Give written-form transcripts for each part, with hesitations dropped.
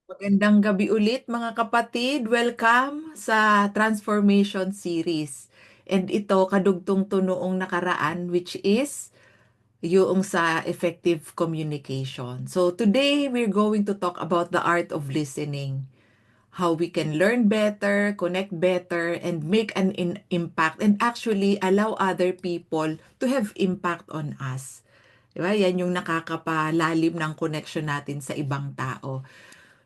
Magandang gabi ulit mga kapatid. Welcome sa Transformation Series. And ito kadugtong to noong nakaraan which is yung sa effective communication. So today we're going to talk about the art of listening. How we can learn better, connect better, and make an impact and actually allow other people to have impact on us. Diba? Yan yung nakakapalalim ng connection natin sa ibang tao.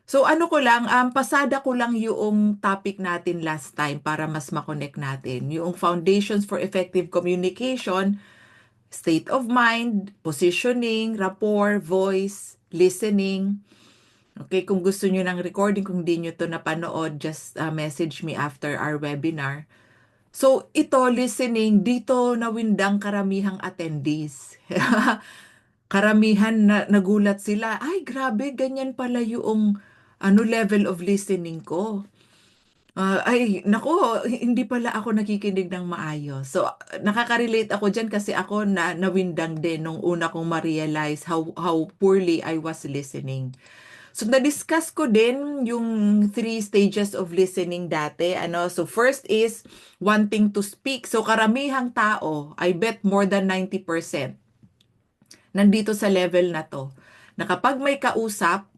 So ano ko lang, pasada ko lang yung topic natin last time para mas makonect natin. Yung foundations for effective communication, state of mind, positioning, rapport, voice, listening. Okay, kung gusto nyo ng recording, kung di nyo to napanood, just message me after our webinar. So ito, listening, dito nawindang karamihang attendees. Karamihan na nagulat sila, ay grabe, ganyan pala yung level of listening ko. Ay, nako, hindi pala ako nakikinig ng maayos. So, nakaka-relate ako dyan kasi ako nawindang din nung una kong ma-realize how poorly I was listening. So, na-discuss ko din yung three stages of listening dati. So, first is wanting to speak. So, karamihang tao, I bet more than 90%, nandito sa level na to, na kapag may kausap,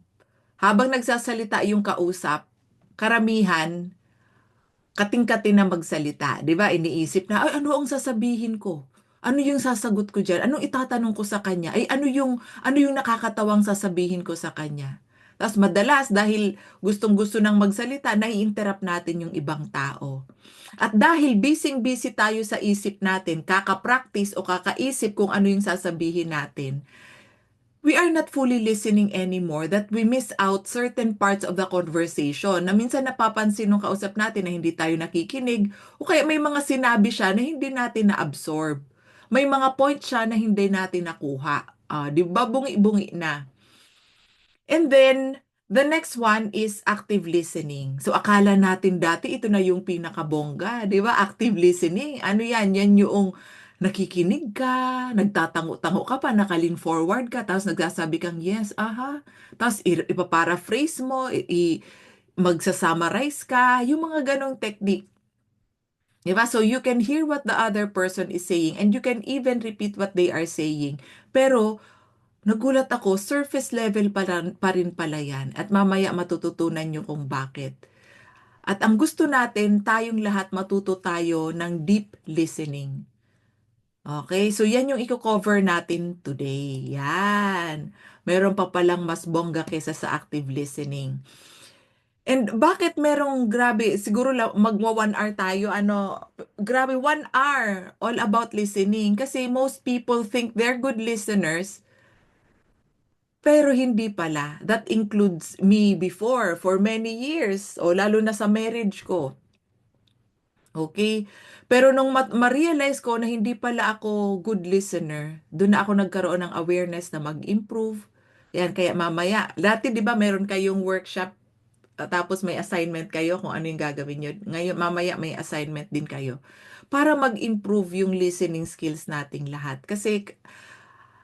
habang nagsasalita yung kausap, karamihan, kating-kati na magsalita. Di ba? Iniisip na, ay, ano ang sasabihin ko? Ano yung sasagot ko dyan? Anong itatanong ko sa kanya? Ay, ano yung nakakatawang sasabihin ko sa kanya? Tapos madalas, dahil gustong-gusto nang magsalita, nai-interrupt natin yung ibang tao. At dahil busy-busy tayo sa isip natin, kaka-practice o kakaisip kung ano yung sasabihin natin, we are not fully listening anymore, that we miss out certain parts of the conversation na minsan napapansin ng kausap natin na hindi tayo nakikinig o kaya may mga sinabi siya na hindi natin na-absorb. May mga point siya na hindi natin nakuha. Di ba? Bungi-bungi na. And then, the next one is active listening. So, akala natin dati ito na yung pinakabongga, di ba? Active listening. Ano yan? Yan yung nakikinig ka, nagtatango-tango ka pa, nakalin forward ka, tapos nagsasabi kang yes, aha. Tapos ipaparaphrase mo, magsasummarize ka, yung mga ganong technique. Di ba? So, you can hear what the other person is saying and you can even repeat what they are saying. Pero, nagulat ako, surface level pa rin pala yan. At mamaya matututunan nyo kung bakit. At ang gusto natin, tayong lahat matuto tayo ng deep listening. Okay, so yan yung i-cover natin today. Yan. Meron pa palang mas bongga kesa sa active listening. And bakit merong grabe, siguro magwa 1 hour tayo, grabe 1 hour all about listening. Kasi most people think they're good listeners, pero hindi pala. That includes me before, for many years, o lalo na sa marriage ko. Okay? Pero nung ma-realize ko na hindi pala ako good listener, doon na ako nagkaroon ng awareness na mag-improve. Yan, kaya mamaya, dati di ba meron kayong workshop, tapos may assignment kayo kung ano yung gagawin nyo. Ngayon, mamaya may assignment din kayo. Para mag-improve yung listening skills nating lahat. Kasi,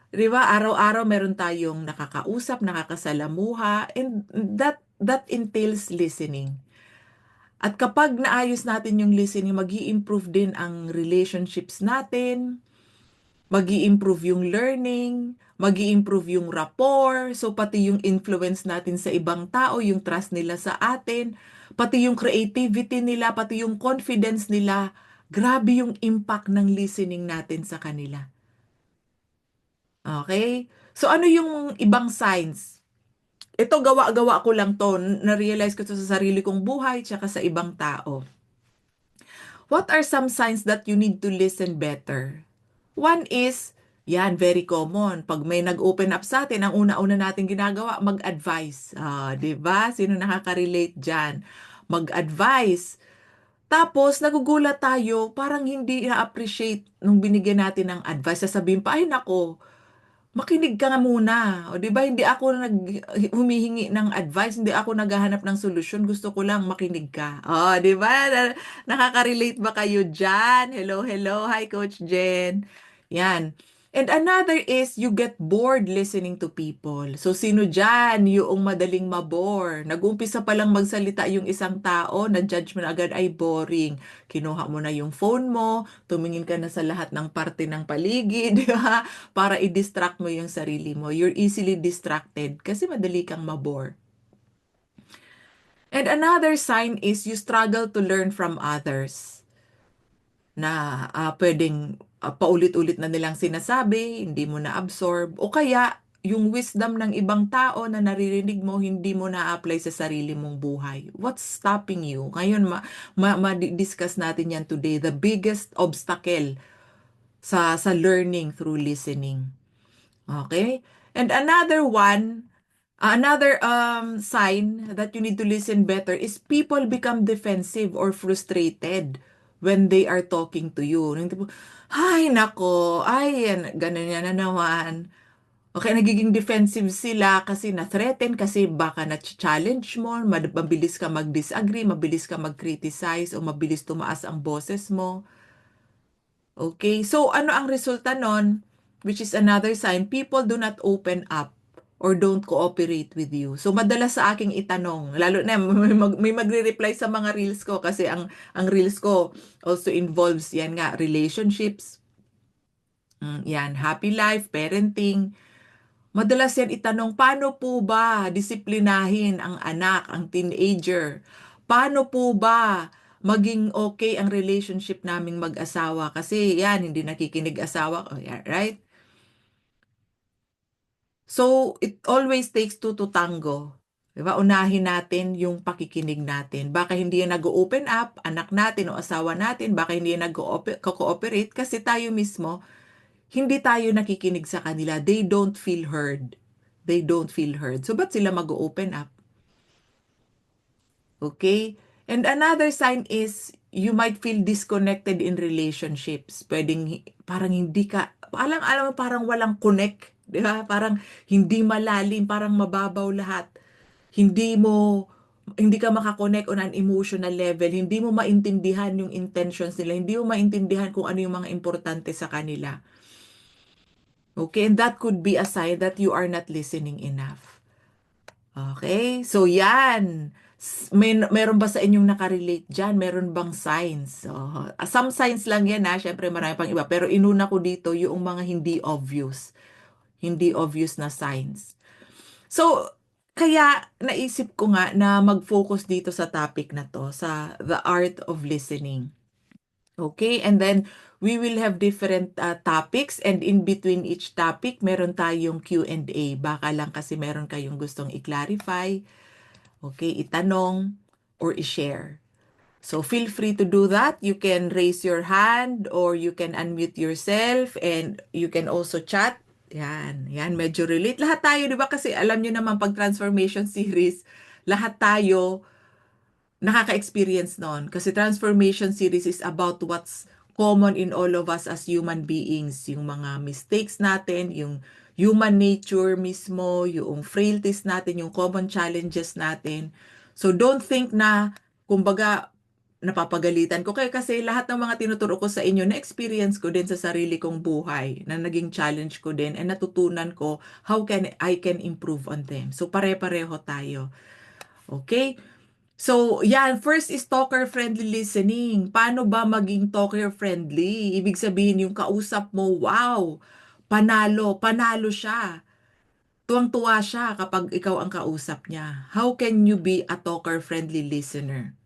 di ba, araw-araw meron tayong nakakausap, nakakasalamuha, and that entails listening. At kapag naayos natin yung listening, mag-i-improve din ang relationships natin, mag-i-improve yung learning, mag-i-improve yung rapport, so pati yung influence natin sa ibang tao, yung trust nila sa atin, pati yung creativity nila, pati yung confidence nila, grabe yung impact ng listening natin sa kanila. Okay? So ano yung ibang signs? Ito gawa-gawa ko lang to, na-realize ko to sa sarili kong buhay, tsaka sa ibang tao. What are some signs that you need to listen better? One is, yan, very common. Pag may nag-open up sa atin, ang una-una natin ginagawa, mag-advise. Di ba? Sino nakaka-relate dyan? Mag-advise. Tapos, nagugulat tayo, parang hindi na-appreciate nung binigyan natin ng advice. Sasabihin pa, ay nako, makinig ka nga muna. O, di ba? Hindi ako humihingi ng advice, hindi ako naghahanap ng solusyon. Gusto ko lang makinig ka. Oh, di ba? Nakaka-relate ba kayo dyan? Hello, hello. Hi, Coach Jen. Yan. And another is you get bored listening to people. So sino dyan yung madaling mabore? Nag-umpisa pa lang magsalita yung isang tao, na-judge mo na agad ay boring. Kinuha mo na yung phone mo, tumingin ka na sa lahat ng parte ng paligid, di ba? Para i-distract mo yung sarili mo. You're easily distracted kasi madali kang mabore. And another sign is you struggle to learn from others na pwedeng paulit-ulit na nilang sinasabi, hindi mo na-absorb, o kaya yung wisdom ng ibang tao na naririnig mo, hindi mo na-apply sa sarili mong buhay. What's stopping you? Ngayon, ma-discuss natin yan today. The biggest obstacle sa learning through listening. Okay? And another sign that you need to listen better is people become defensive or frustrated when they are talking to you. Yung tipo, ay, nako, ay, ganun yan na naman. Okay, nagiging defensive sila kasi na-threaten, kasi baka na-challenge mo, mabilis ka mag-disagree, mabilis ka mag-criticize, o mabilis tumaas ang boses mo. Okay, so ano ang resulta nun? Which is another sign, people do not open up or don't cooperate with you. So madalas sa aking itanong, lalo na may magre-reply sa mga reels ko kasi ang reels ko also involves yan nga, relationships, yan, happy life, parenting. Madalas yan itanong, paano po ba disiplinahin ang anak, ang teenager? Paano po ba maging okay ang relationship naming mag-asawa? Kasi yan, hindi nakikinig asawa ko, yeah, right? So, it always takes two to tango. Diba? Unahin natin yung pakikinig natin. Baka hindi yan nag-open up, anak natin o asawa natin, baka hindi yan nag-cooperate kasi tayo mismo, hindi tayo nakikinig sa kanila. They don't feel heard. They don't feel heard. So, ba't sila mag-open up? Okay? And another sign is you might feel disconnected in relationships. Pwedeng parang hindi ka, alam mo, parang walang connect. Di ba? Parang hindi malalim, parang mababaw lahat. Hindi mo, hindi ka makakonect on an emotional level. Hindi mo maintindihan yung intentions nila. Hindi mo maintindihan kung ano yung mga importante sa kanila. Okay? And that could be a sign that you are not listening enough. Okay? So, yan. Meron ba sa inyong nakarelate dyan? Meron bang signs? So, some signs lang yan ha. Siyempre, marami pang iba. Pero inuna ko dito yung mga hindi obvious. Hindi obvious na signs. So, kaya naisip ko nga na mag-focus dito sa topic na to, sa the art of listening. Okay? And then, we will have different topics, and in between each topic, meron tayong Q&A. Baka lang kasi meron kayong gustong i-clarify, okay, itanong, or i-share. So feel free to do that. You can raise your hand or you can unmute yourself and you can also chat. Yan, yan, medyo relate. Lahat tayo, di ba? Kasi alam nyo naman pag transformation series, lahat tayo nakaka-experience nun. Kasi transformation series is about what's common in all of us as human beings. Yung mga mistakes natin, yung human nature mismo, yung frailties natin, yung common challenges natin. So don't think na, kumbaga, napapagalitan ko. Kaya kasi lahat ng mga tinuturo ko sa inyo, na-experience ko din sa sarili kong buhay, na naging challenge ko din, and natutunan ko how I can improve on them. So pare-pareho tayo. Okay? So, yan, first is talker-friendly listening. Paano ba maging talker-friendly? Ibig sabihin, yung kausap mo, wow, panalo, panalo siya. Tuwang-tuwa siya kapag ikaw ang kausap niya. How can you be a talker-friendly listener?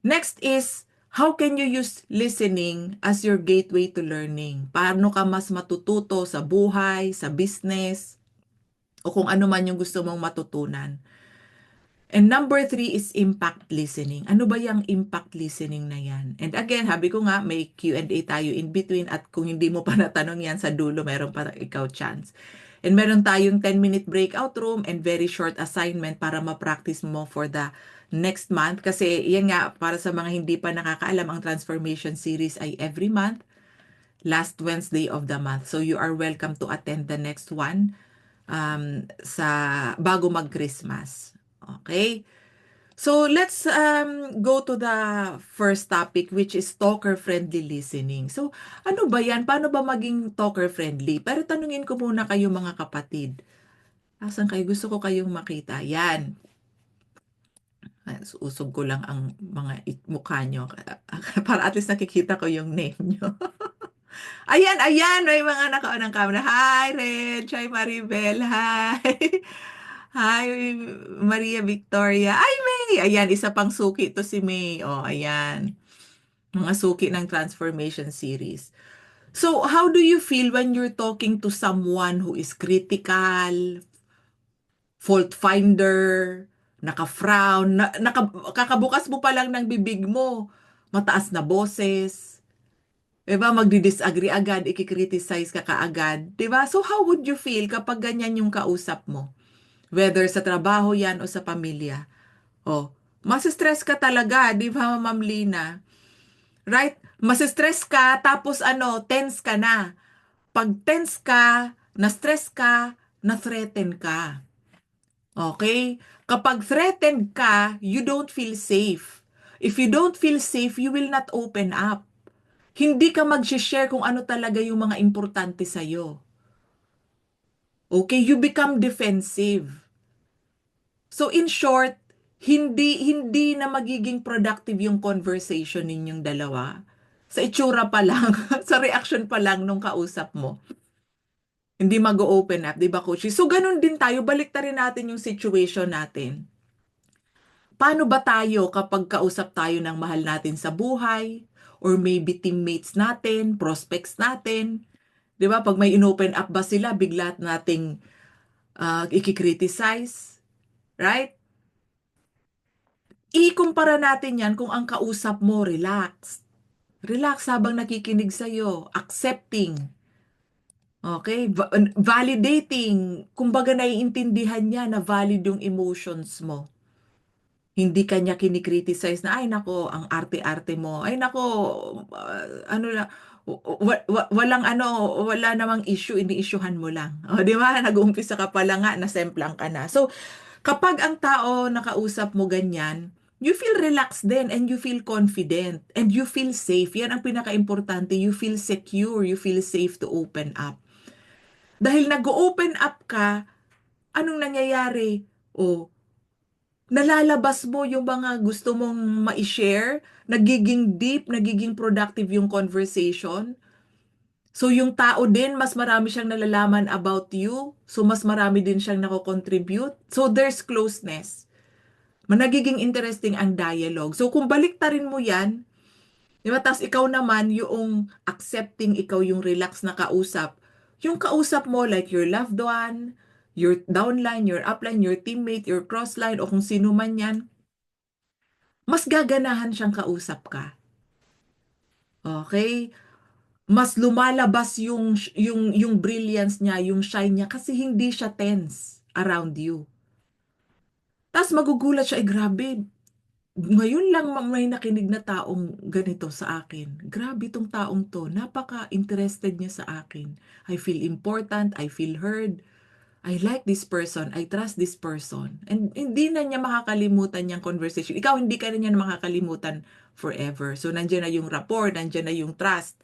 Next is, how can you use listening as your gateway to learning? Paano ka mas matututo sa buhay, sa business, o kung ano man yung gusto mong matutunan? And number 3 is impact listening. Ano ba yung impact listening na yan? And again, habi ko nga, may Q&A tayo in between, at kung hindi mo pa natanong yan sa dulo, meron pa ikaw chance. And meron tayong 10-minute breakout room and very short assignment para ma-practice mo for the next month. Kasi yan nga, para sa mga hindi pa nakakaalam, ang transformation series ay every month, last Wednesday of the month. So you are welcome to attend the next one sa bago mag-Christmas. Okay? So let's go to the first topic, which is talker-friendly listening. So ano ba yan? Paano ba maging talker-friendly? Pero tanungin ko muna kayo mga kapatid. Asan kayo? Gusto ko kayong makita. Yan. Usog ko lang ang mga mukha nyo. Para at least nakikita ko yung name nyo. Ayan, ayan, may mga nakaunang camera. Hi, Red. Hi, Maribel. Hi. Hi, Maria Victoria. Ay, May. Ayan, isa pang suki to si May. Oh, ayan. Mga suki ng Transformation Series. So, how do you feel when you're talking to someone who is critical, fault finder, naka-frown, kakabukas mo pa lang ng bibig mo, mataas na boses, 'di ba? Magdi-disagree agad, ikikriticize ka kaagad, 'di ba? So how would you feel kapag ganyan yung kausap mo? Whether sa trabaho 'yan o sa pamilya. Oh, masistress ka talaga, 'di ba, Ma'am Lina? Right? Masistress ka tapos ano, tense ka na. Pag tense ka, na-stress ka, na-threaten ka. Okay? Kapag threatened ka, you don't feel safe. If you don't feel safe, you will not open up. Hindi ka mag-share kung ano talaga yung mga importante sa'yo. Okay? You become defensive. So in short, hindi na magiging productive yung conversation ninyong dalawa. Sa itsura pa lang, sa reaction pa lang nung kausap mo. Hindi mag-open up, di ba, Coach? So ganun din tayo, balik rin natin yung situation natin. Paano ba tayo kapag kausap tayo ng mahal natin sa buhay? Or maybe teammates natin, prospects natin? 'Di ba? Pag may inopen up ba sila, bigla nating ikikriticize, right? Ikumpara natin 'yan kung ang kausap mo relaxed. Relax habang nakikinig sa'yo, accepting, okay? Validating, kumbaga naiintindihan niya na valid yung emotions mo. Hindi kanya kinikriticize na, ay nako, ang arte-arte mo. Ay nako, ano na, walang ano, wala namang issue, ini-issuehan mo lang. O, di ba? Nag-uumpisa ka pa lang nga, nasemplang ka na. So, kapag ang tao nakausap mo ganyan, you feel relaxed then and you feel confident and you feel safe. Yan ang pinaka-importante. You feel secure, you feel safe to open up. Dahil nag-open up ka, anong nangyayari? O, nalalabas mo yung mga gusto mong ma-share, nagiging deep, nagiging productive yung conversation. So yung tao din, mas marami siyang nalalaman about you. So mas marami din siyang nako-contribute. So there's closeness. Nagiging interesting ang dialogue. So kung baliktarin mo yan, di ba? Tapos ikaw naman, yung accepting, ikaw yung relax na kausap. Yung kausap mo, like your loved one, your downline, your upline, your teammate, your crossline, o kung sino man yan, mas gaganahan siyang kausap ka. Okay? Mas lumalabas yung brilliance niya, yung shine niya kasi hindi siya tense around you. Tapos magugulat siya, grabe, ngayon lang may nakinig na taong ganito sa akin. Grabe tong taong to, napaka-interested niya sa akin. I feel important, I feel heard. I like this person, I trust this person. And hindi na niya makakalimutan yung conversation. Ikaw, hindi ka rin niya makakalimutan forever. So, nandiyan na yung rapport, nandiyan na yung trust.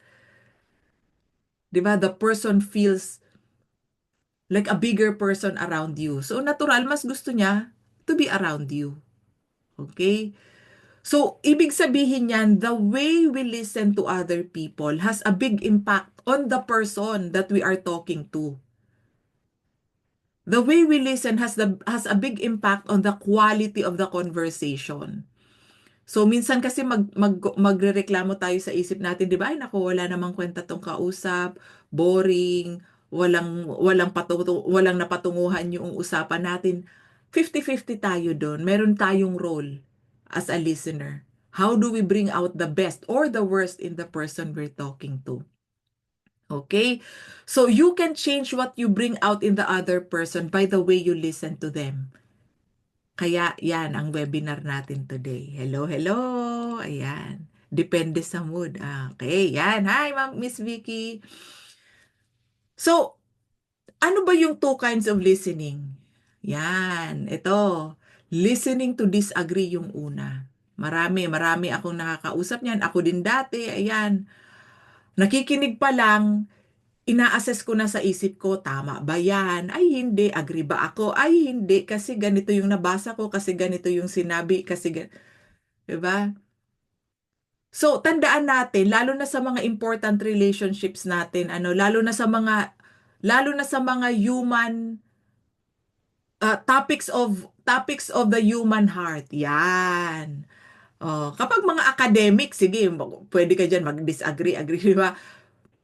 'Di ba? The person feels like a bigger person around you. So, natural, mas gusto niya to be around you. Okay? So, ibig sabihin niyan, the way we listen to other people has a big impact on the person that we are talking to. The way we listen has a big impact on the quality of the conversation. So minsan kasi magrereklamo tayo sa isip natin, 'di ba? Ay naku, wala namang kwenta tong kausap, boring, walang napatunguhan yung usapan natin. 50-50 tayo doon. Meron tayong role as a listener. How do we bring out the best or the worst in the person we're talking to? Okay? So you can change what you bring out in the other person by the way you listen to them. Kaya yan ang webinar natin today. Hello, hello. Ayan. Depende sa mood. Okay, yan. Hi, Ma'am Miss Vicky. So, ano ba yung two kinds of listening? Yan, ito. Listening to disagree yung una. Marami akong nakakausap niyan. Ako din dati, ayan. Nakikinig pa lang, ina-assess ko na sa isip ko, tama ba yan? Ay, hindi. Agree ba ako? Ay, hindi. Kasi ganito yung nabasa ko, kasi ganito yung sinabi, kasi diba? So, tandaan natin, lalo na sa mga important relationships natin, lalo na sa mga human topics of the human heart. Yan. Oh, kapag mga academic, sige, pwede ka diyan mag-disagree, agree, di ba?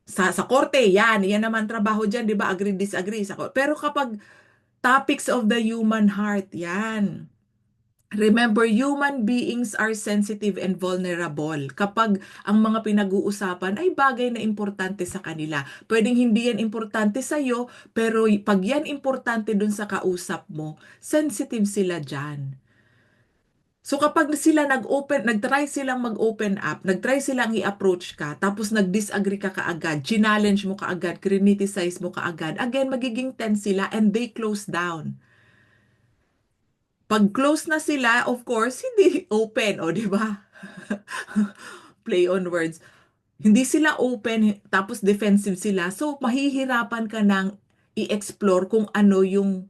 Sa korte, yan naman trabaho diyan, di ba? Agree, disagree sa korte. Pero kapag topics of the human heart, yan. Remember, human beings are sensitive and vulnerable. Kapag ang mga pinag-uusapan ay bagay na importante sa kanila. Pwedeng hindi yan importante sa iyo, pero pag yan importante dun sa kausap mo, sensitive sila dyan. So kapag sila nag-try silang mag-open up, nag-try silang i-approach ka, tapos nag-disagree ka kaagad, challenge mo kaagad, criticize mo kaagad, again, magiging tense sila and they close down. Pag close na sila, of course, hindi open, o di ba? Play on words. Hindi sila open, tapos defensive sila. So, mahihirapan ka nang i-explore kung ano yung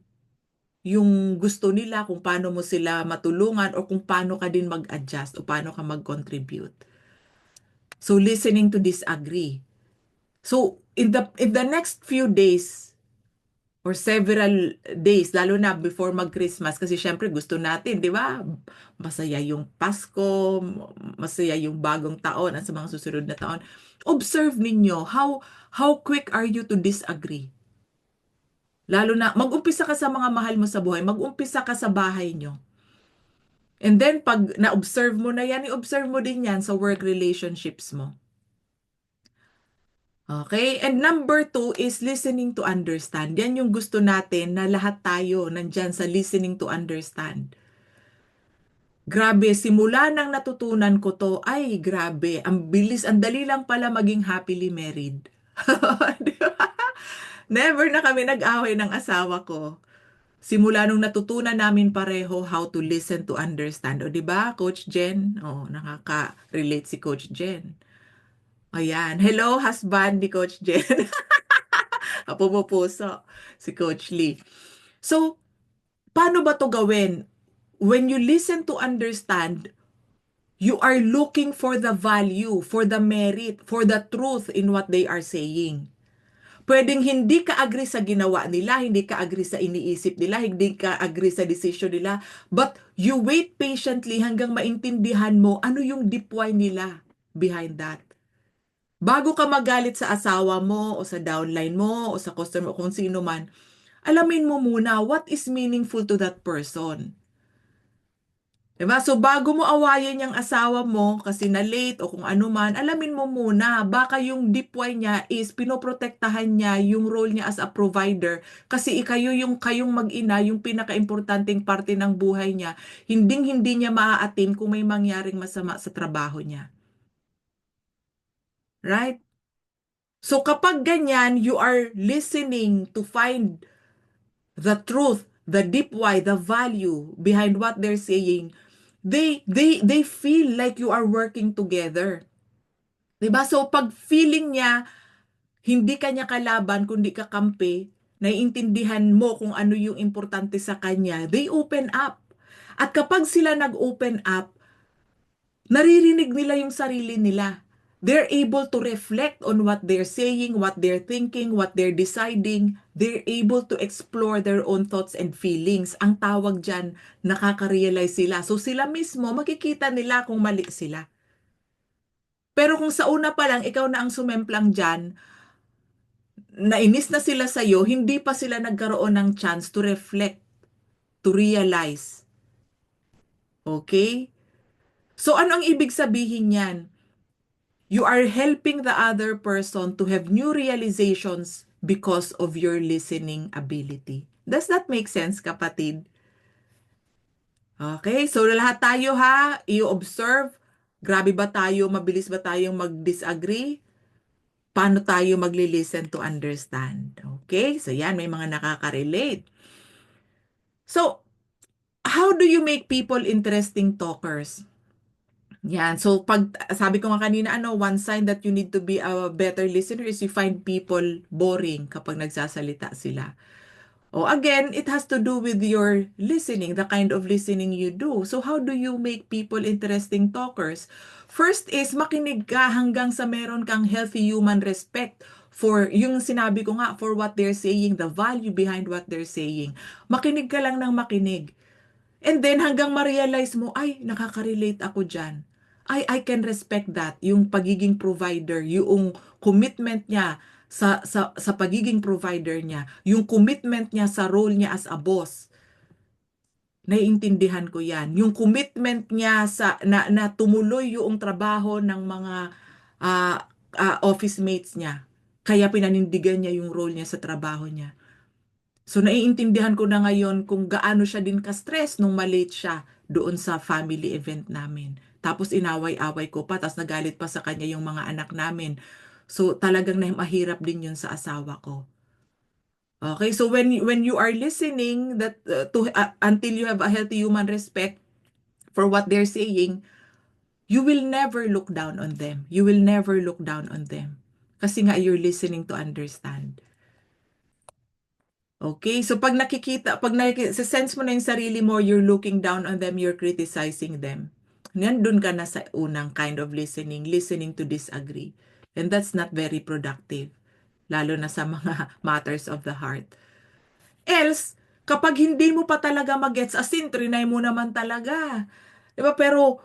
gusto nila, kung paano mo sila matulungan, o kung paano ka din mag-adjust, o paano ka mag-contribute. So, listening to disagree. So, in the next few days, or several days, lalo na before mag-Christmas, kasi syempre gusto natin, di ba? Masaya yung Pasko, masaya yung bagong taon at sa mga susunod na taon. Observe ninyo, how quick are you to disagree? Lalo na, mag-umpisa ka sa mga mahal mo sa buhay, mag-umpisa ka sa bahay nyo. And then, pag na-observe mo na yan, i-observe mo din yan sa work relationships mo. Okay? And number two is listening to understand. Yan yung gusto natin na lahat tayo nandyan sa listening to understand. Grabe, simula nang natutunan ko to, ay grabe, ang bilis, ang dali lang pala maging happily married. Di ba? Never na kami nag-away ng asawa ko. Simula nung natutunan namin pareho how to listen to understand. O di ba, Coach Jen? Oh, nakaka-relate si Coach Jen. Ayan. Hello, husband ni Coach Jen. Pumupuso si Coach Lee. So, paano ba to gawin? When you listen to understand, you are looking for the value, for the merit, for the truth in what they are saying. Pwedeng hindi ka agree sa ginawa nila, hindi ka agree sa iniisip nila, hindi ka agree sa decision nila, but you wait patiently hanggang maintindihan mo ano yung deep why nila behind that. Bago ka magalit sa asawa mo o sa downline mo o sa customer o kung sino man, alamin mo muna what is meaningful to that person. Diba? So bago mo awayin yung asawa mo kasi na late o kung ano man, alamin mo muna baka yung deep why niya is pinoprotektahan niya yung role niya as a provider kasi kayong mag-ina yung pinaka-importanting parte ng buhay niya. Hindi niya maaatim kung may mangyaring masama sa trabaho niya. Right? So kapag ganyan, you are listening to find the truth, the deep why, the value behind what they're saying, they feel like you are working together. 'Di ba? So pag feeling niya hindi kanya kalaban kundi kakampi, naiintindihan mo kung ano yung importante sa kanya, they open up. At kapag sila nag-open up, naririnig nila yung sarili nila. They're able to reflect on what they're saying, what they're thinking, what they're deciding. They're able to explore their own thoughts and feelings. Ang tawag dyan, nakaka-realize sila. So sila mismo, makikita nila kung mali sila. Pero kung sa una pa lang, ikaw na ang sumemplang dyan, nainis na sila sa'yo, hindi pa sila nagkaroon ng chance to reflect, to realize. Okay? So ano ang ibig sabihin yan? You are helping the other person to have new realizations because of your listening ability. Does that make sense, kapatid? Okay, so lahat tayo ha, i-observe. Grabe ba tayo, mabilis ba tayong mag-disagree? Paano tayo magli-listen to understand? Okay, so yan, may mga nakaka-relate. So, how do you make people interesting talkers? Yan. So, pag sabi ko nga kanina, one sign that you need to be a better listener is you find people boring kapag nagsasalita sila. Oh, again, it has to do with your listening, the kind of listening you do. So, how do you make people interesting talkers? First is makinig ka hanggang sa meron kang healthy human respect for yung sinabi ko nga, for what they're saying, the value behind what they're saying. Makinig ka lang ng makinig. And then hanggang ma-realize mo, ay, nakaka-relate ako dyan. Ay, I can respect that. Yung pagiging provider, yung commitment niya sa pagiging provider niya, yung commitment niya sa role niya as a boss. Naiintindihan ko yan. Yung commitment niya na tumuloy yung trabaho ng mga ah, office mates niya. Kaya pinanindigan niya yung role niya sa trabaho niya. So naiintindihan ko na ngayon kung gaano siya din ka-stress nung malate siya doon sa family event namin. Tapos inaway-away ko pa, tapos nagalit pa sa kanya yung mga anak namin. So talagang mahirap din yun sa asawa ko. Okay, so when you are listening that to until you have a healthy human respect for what they're saying, you will never look down on them. You will never look down on them. Kasi nga you're listening to understand. Okay, so sa sense mo na yung sarili mo, you're looking down on them, you're criticizing them. Nandun ka na sa unang kind of listening to disagree. And that's not very productive, lalo na sa mga matters of the heart. Else, kapag hindi mo pa talaga magets, as in, trinay mo naman talaga. Diba? Pero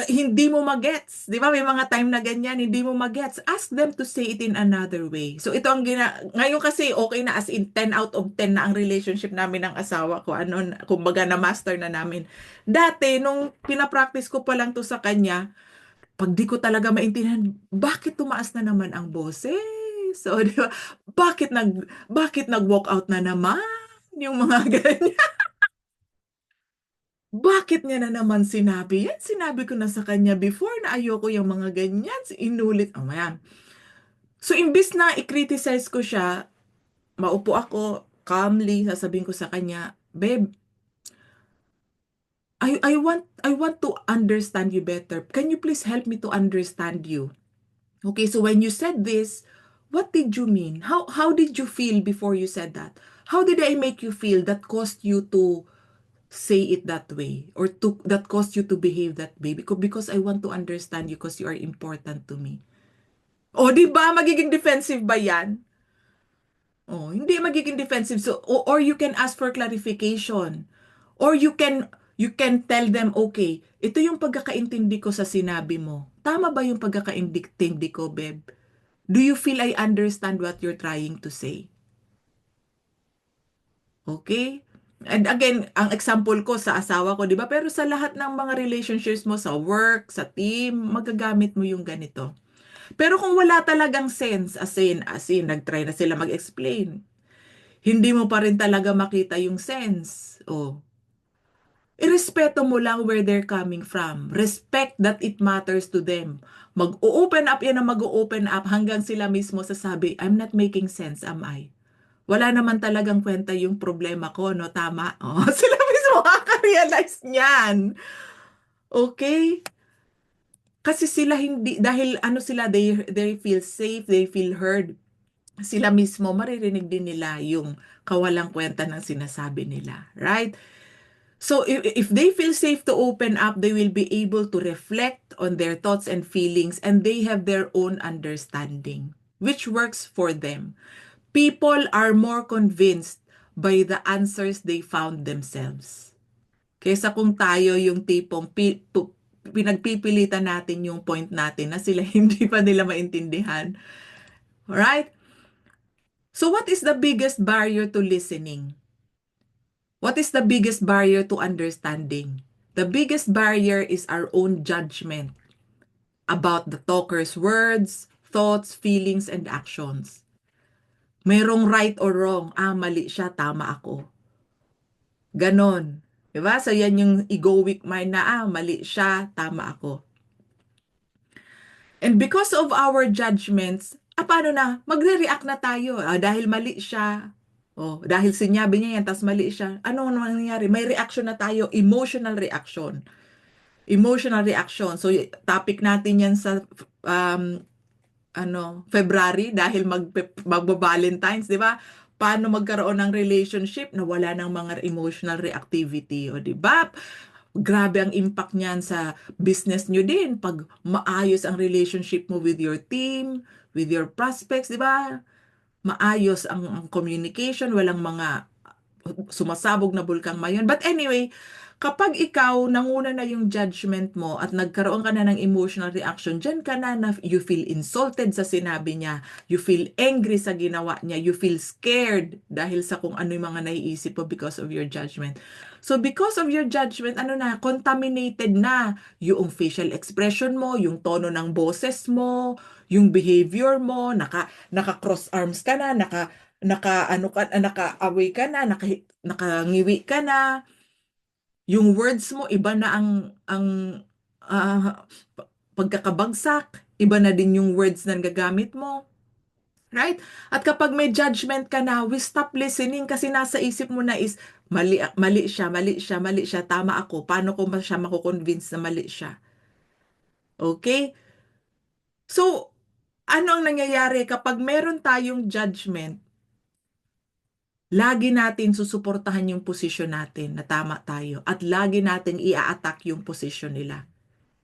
hindi mo magets. Di ba? May mga time na ganyan, hindi mo magets. Ask them to say it in another way. So ito ang ngayon kasi okay na, as in 10 out of 10 na ang relationship namin ng asawa ko. Kumbaga na master na namin. Dati, nung pinapractice ko pa lang to sa kanya, pag di ko talaga maintindihan, bakit tumaas na naman ang boses? So, di ba? Bakit nag-walk out na naman? Yung mga ganyan. Bakit niya na naman sinabi yan? Sinabi ko na sa kanya before na ayoko yung mga ganyan. Inulit. Oh, man. So, imbis na i-criticize ko siya, maupo ako, calmly, sasabihin ko sa kanya, babe, I want to understand you better. Can you please help me to understand you? Okay, so when you said this, what did you mean? How did you feel before you said that? How did I make you feel that caused you to say it that way, or that caused you to behave that way? Because I want to understand you because you are important to me. O, di ba? Magiging defensive ba yan? Oh, hindi magiging defensive. So, or you can ask for clarification. Or you can tell them, okay, ito yung pagkakaintindi ko sa sinabi mo. Tama ba yung pagkakaintindi ko, babe? Do you feel I understand what you're trying to say? Okay? And again, ang example ko sa asawa ko, 'di ba? Pero sa lahat ng mga relationships mo sa work, sa team, magagamit mo yung ganito. Pero kung wala talagang sense, as in, nag-try na sila mag-explain, hindi mo pa rin talaga makita yung sense. Oh, irespeto mo lang where they're coming from. Respect that it matters to them. Mag-open up yan na mag-open up hanggang sila mismo sasabi, I'm not making sense, am I? Wala naman talagang kwenta yung problema ko, no? Tama? Oh, sila mismo makaka-realize niyan. Okay? Kasi sila hindi, dahil ano sila, they feel safe, they feel heard. Sila mismo, maririnig din nila yung kawalang kwenta ng sinasabi nila. Right? So if they feel safe to open up, they will be able to reflect on their thoughts and feelings, and they have their own understanding, which works for them. People are more convinced by the answers they found themselves. Kesa kung tayo yung tipong pinagpipilitan natin yung point natin na sila hindi pa nila maintindihan. Alright? So what is the biggest barrier to listening? What is the biggest barrier to understanding? The biggest barrier is our own judgment about the talker's words, thoughts, feelings, and actions. Mayroong right or wrong. Mali siya, tama ako. Ganon. Diba? So, yan yung egoic mind na, mali siya, tama ako. And because of our judgments, paano na? Magre-react na tayo. Dahil mali siya. Oh, dahil sinabi niya yan, tas mali siya. Ano naman nangyari? May reaction na tayo, emotional reaction. Emotional reaction. So, topic natin yan sa um, February dahil magba-Valentine's, 'di ba? Paano magkaroon ng relationship na wala ng mga emotional reactivity, o 'di ba? Grabe ang impact niyan sa business nyo din pag maayos ang relationship mo with your team, with your prospects, 'di ba? Maayos ang communication, walang mga sumasabog na bulkang mayon. But anyway, kapag ikaw nanguna na yung judgment mo at nagkaroon ka na ng emotional reaction, dyan ka na you feel insulted sa sinabi niya, you feel angry sa ginawa niya, you feel scared dahil sa kung ano yung mga naiisip mo because of your judgment. So because of your judgment, contaminated na yung facial expression mo, yung tono ng boses mo, yung behavior mo, naka-cross arms ka na, naka-away ka na, nakangiwi ka na, yung words mo, iba na ang ah, pagkakabagsak, iba na din yung words na gagamit mo. Right? At kapag may judgment ka na, we stop listening kasi nasa isip mo na is, mali, mali siya, mali siya, mali siya, tama ako. Paano ko siya makukonvince na mali siya? Okay? So, ano ang nangyayari kapag meron tayong judgment? Lagi natin susuportahan yung posisyon natin na tama tayo at lagi natin i-attack yung posisyon nila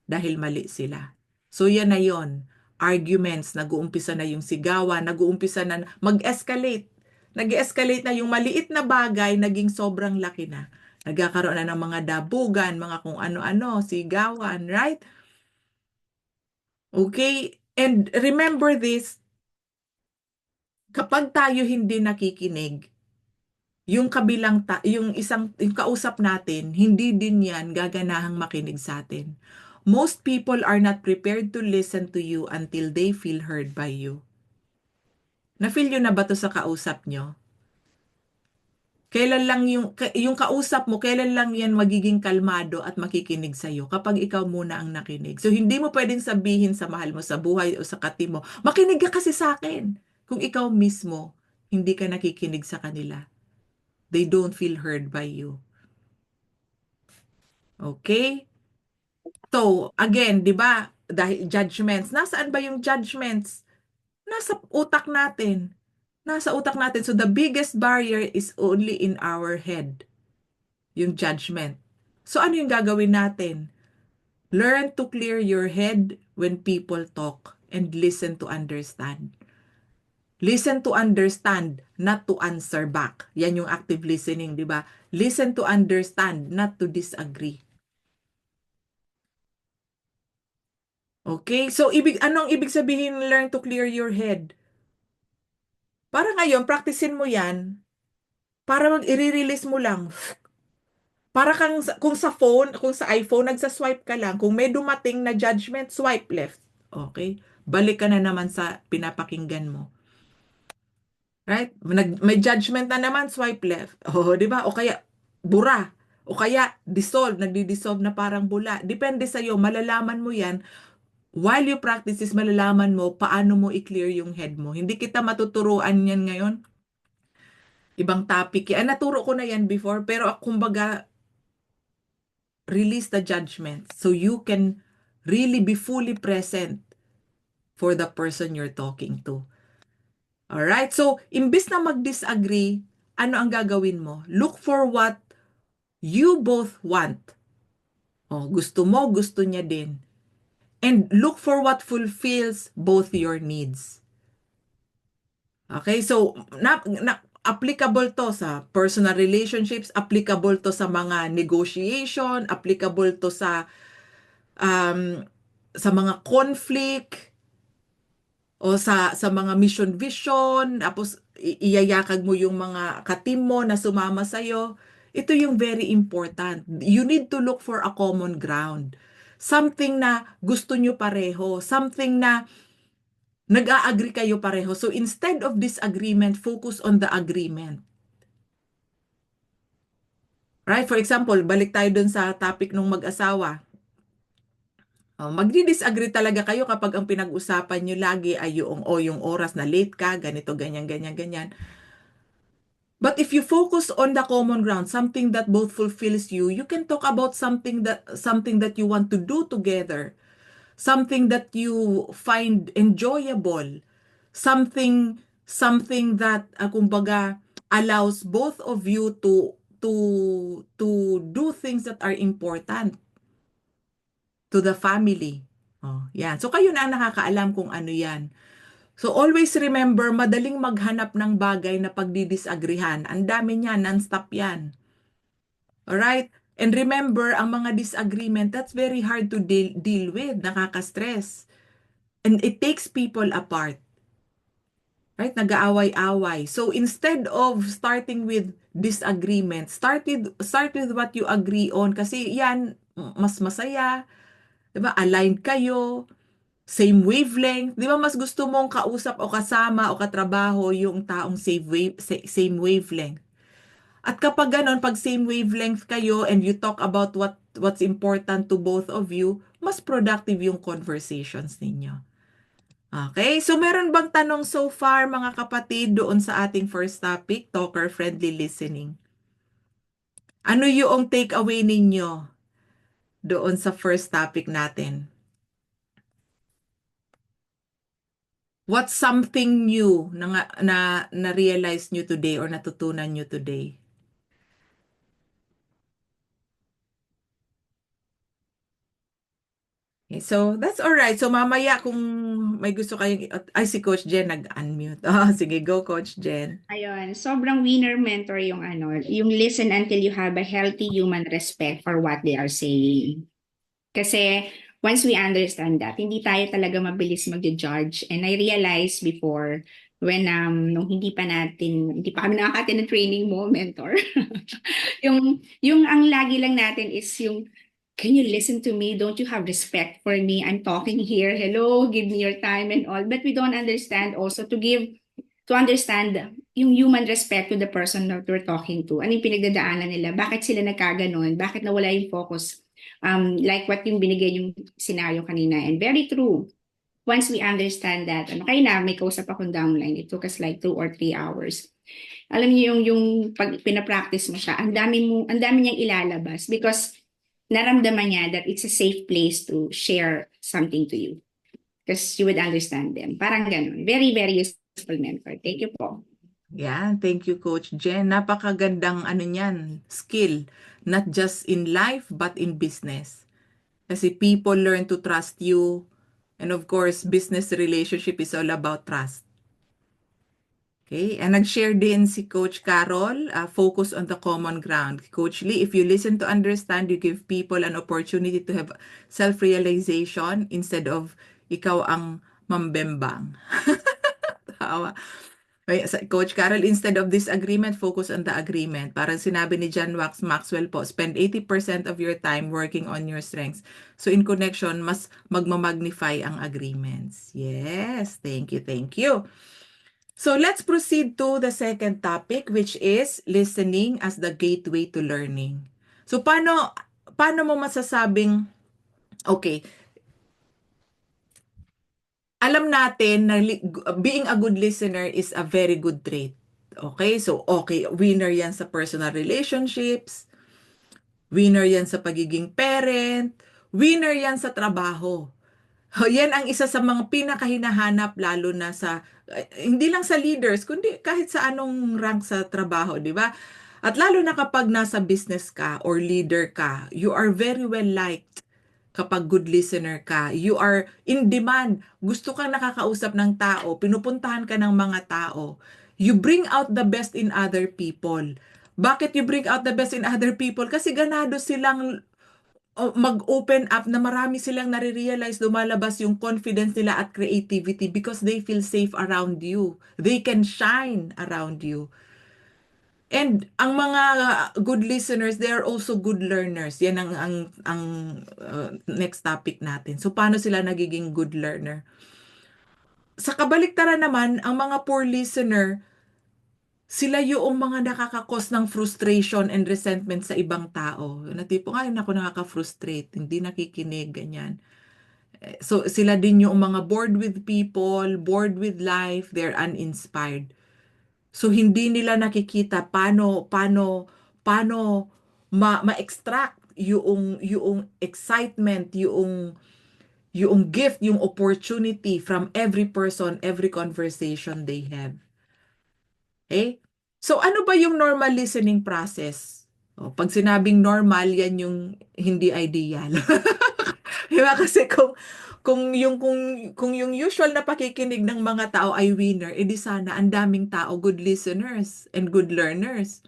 dahil mali sila. So yan na yon. Arguments, nag-uumpisa na yung sigawan, nag-uumpisa na mag-escalate. Nag-escalate na yung maliit na bagay, naging sobrang laki na. Nagkakaroon na ng mga dabugan, mga kung ano-ano, sigawan, right? Okay? And remember this, kapag tayo hindi nakikinig, yung yung kausap natin, hindi din yan gaganahang makinig sa atin. Most people are not prepared to listen to you until they feel heard by you. Na-feel nyo na ba to sa kausap nyo? Kailan lang yung kausap mo, kailan lang yan magiging kalmado at makikinig sa'yo kapag ikaw muna ang nakinig. So, hindi mo pwedeng sabihin sa mahal mo, sa buhay o sa kati mo, makinig ka kasi sa akin. Kung ikaw mismo, hindi ka nakikinig sa kanila. They don't feel heard by you. Okay? So, again, 'di ba? Dahil judgments, nasaan ba yung judgments? Nasa utak natin. Nasa utak natin. So, the biggest barrier is only in our head, yung judgment. So, ano yung gagawin natin? Learn to clear your head when people talk and listen to understand. Listen to understand, not to answer back. Yan yung active listening, di ba? Listen to understand, not to disagree. Okay? So, anong ibig sabihin learn to clear your head? Para ngayon, practicein mo yan. Para i-release mo lang. Para kung sa phone, kung sa iPhone, nagsa-swipe ka lang. Kung may dumating na judgment, swipe left. Okay? Balik ka na naman sa pinapakinggan mo. Right? May judgment na naman, swipe left. Oh, di ba? O kaya, bura. O kaya, dissolve. Nagdi-dissolve na parang bula. Depende sa'yo. Malalaman mo yan. While you practice this, malalaman mo paano mo i-clear yung head mo. Hindi kita matuturuan yan ngayon. Ibang topic yan. Naturo ko na yan before, pero kumbaga, release the judgment so you can really be fully present for the person you're talking to. Alright? So, imbis na mag-disagree, ano ang gagawin mo? Look for what you both want. Oh, gusto mo, gusto niya din. And look for what fulfills both your needs. Okay? So, applicable to sa personal relationships, applicable to sa mga negotiation, applicable to sa mga conflict, o sa mga mission vision, tapos iyayakag mo yung mga katim mo na sumama sa'yo. Ito yung very important. You need to look for a common ground. Something na gusto nyo pareho. Something na nag-a-agree kayo pareho. So instead of disagreement, focus on the agreement. Right? For example, balik tayo dun sa topic ng mag-asawa. Magdi-disagree talaga kayo kapag ang pinag-usapan nyo lagi ay yung oras na late ka, ganito, ganyan, ganyan, ganyan. But if you focus on the common ground, something that both fulfills you, you can talk about something that you want to do together, something that you find enjoyable, something that kumbaga allows both of you to do things that are important to the family. Oh, yan. So kayo na ang nakakaalam kung ano yan. So always remember, madaling maghanap ng bagay na pagdidisagrihan. Ang dami niyan, non-stop yan. Alright? And remember, ang mga disagreement, that's very hard to deal with. Nakaka-stress. And it takes people apart. Right? Nag-aaway-away. So instead of starting with disagreement, start with what you agree on kasi yan mas masaya, 'di ba? Aligned kayo, same wavelength. 'Di ba mas gusto mong kausap o kasama o katrabaho yung taong same wavelength. At kapag ganon, pag same wavelength kayo and you talk about what's important to both of you, mas productive yung conversations ninyo. Okay, so meron bang tanong so far mga kapatid doon sa ating first topic, talker-friendly listening? Ano yung takeaway ninyo doon sa first topic natin? What's something new na-realize nyo today or natutunan nyo today? Okay, so that's all right. So mamaya kung may gusto kayong, ay si Coach Jen nag-unmute. Oh, sige, go Coach Jen. Ayun, sobrang winner mentor yung yung listen until you have a healthy human respect for what they are saying. Kasi once we understand that, hindi tayo talaga mabilis mag-judge. And I realized before, when nung hindi pa kami nakaka-attend ng training mo, mentor, yung ang lagi lang natin is yung, can you listen to me? Don't you have respect for me? I'm talking here. Hello, give me your time and all. But we don't understand also to understand yung human respect to the person that we're talking to. Ano yung pinagdadaanan nila? Bakit sila nagkaganon? Bakit nawala yung focus? Like what yung binigay yung scenario kanina. And very true. Once we understand that, kayo na, may kausap akong downline. It took us like 2 or 3 hours. Alam niyo yung pag pinapractice mo siya, ang dami niyang ilalabas because naramdaman niya that it's a safe place to share something to you. Because you would understand them. Parang ganun. Very, very useful mentor. Thank you po. Yeah, thank you Coach Jen. Napakagandang niyan, skill, not just in life but in business. Kasi people learn to trust you and of course, business relationship is all about trust. Okay, and nag-share din si Coach Carol, focus on the common ground. Coach Lee, if you listen to understand, you give people an opportunity to have self-realization instead of ikaw ang mambembang. Tawa. Coach Carol, instead of disagreement, focus on the agreement. Parang sinabi ni John Maxwell po, spend 80% of your time working on your strengths. So in connection, mas magmamagnify ang agreements. Yes, thank you, thank you. So let's proceed to the second topic, which is listening as the gateway to learning. So paano mo masasabing, okay, alam natin na being a good listener is a very good trait. Okay? So okay, winner 'yan sa personal relationships, winner 'yan sa pagiging parent, winner 'yan sa trabaho. Yan ang isa sa mga pinakahinahanap lalo na sa hindi lang sa leaders kundi kahit sa anong rank sa trabaho, di ba? At lalo na kapag nasa business ka or leader ka, you are very well liked kapag good listener ka. You are in demand. Gusto kang nakakausap ng tao, pinupuntahan ka ng mga tao. You bring out the best in other people. Bakit you bring out the best in other people? Kasi ganado silang mag-open up na marami silang nare-realize, lumalabas yung confidence nila at creativity because they feel safe around you. They can shine around you. And ang mga good listeners, they are also good learners. Yan ang next topic natin. So paano sila nagiging good learner? Sa kabaliktaran naman, ang mga poor listener, sila yung mga nakakakos ng frustration and resentment sa ibang tao. Na tipo, ay, naku, nakaka-frustrate, hindi nakikinig, ganyan. So, sila din yung mga bored with people, bored with life, they're uninspired. So hindi nila nakikita paano ma-extract yung excitement, yung gift, yung opportunity from every person, every conversation they have. Okay? So ano ba yung normal listening process? O, pag sinabing normal, yan yung hindi ideal. Diba? Kasi kung yung usual na pakikinig ng mga tao ay winner, edi sana ang daming tao good listeners and good learners.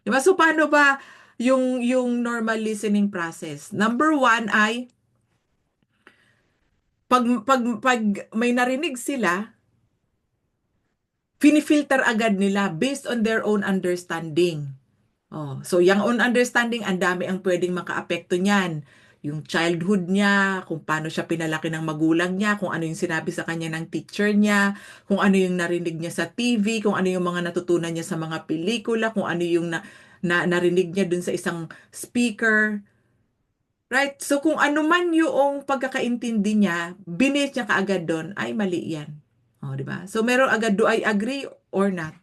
Diba? So paano ba yung normal listening process? Number one ay pag may narinig sila, finifilter agad nila based on their own understanding. Oh, so yung own understanding, ang dami ang pwedeng makaapekto niyan. Yung childhood niya, kung paano siya pinalaki ng magulang niya, kung ano yung sinabi sa kanya ng teacher niya, kung ano yung narinig niya sa TV, kung ano yung mga natutunan niya sa mga pelikula, kung ano yung narinig niya dun sa isang speaker. Right? So kung ano man yung pagkakaintindi niya, binit niya kaagad doon, ay mali yan. Oh, di ba? So meron agad, do I agree or not?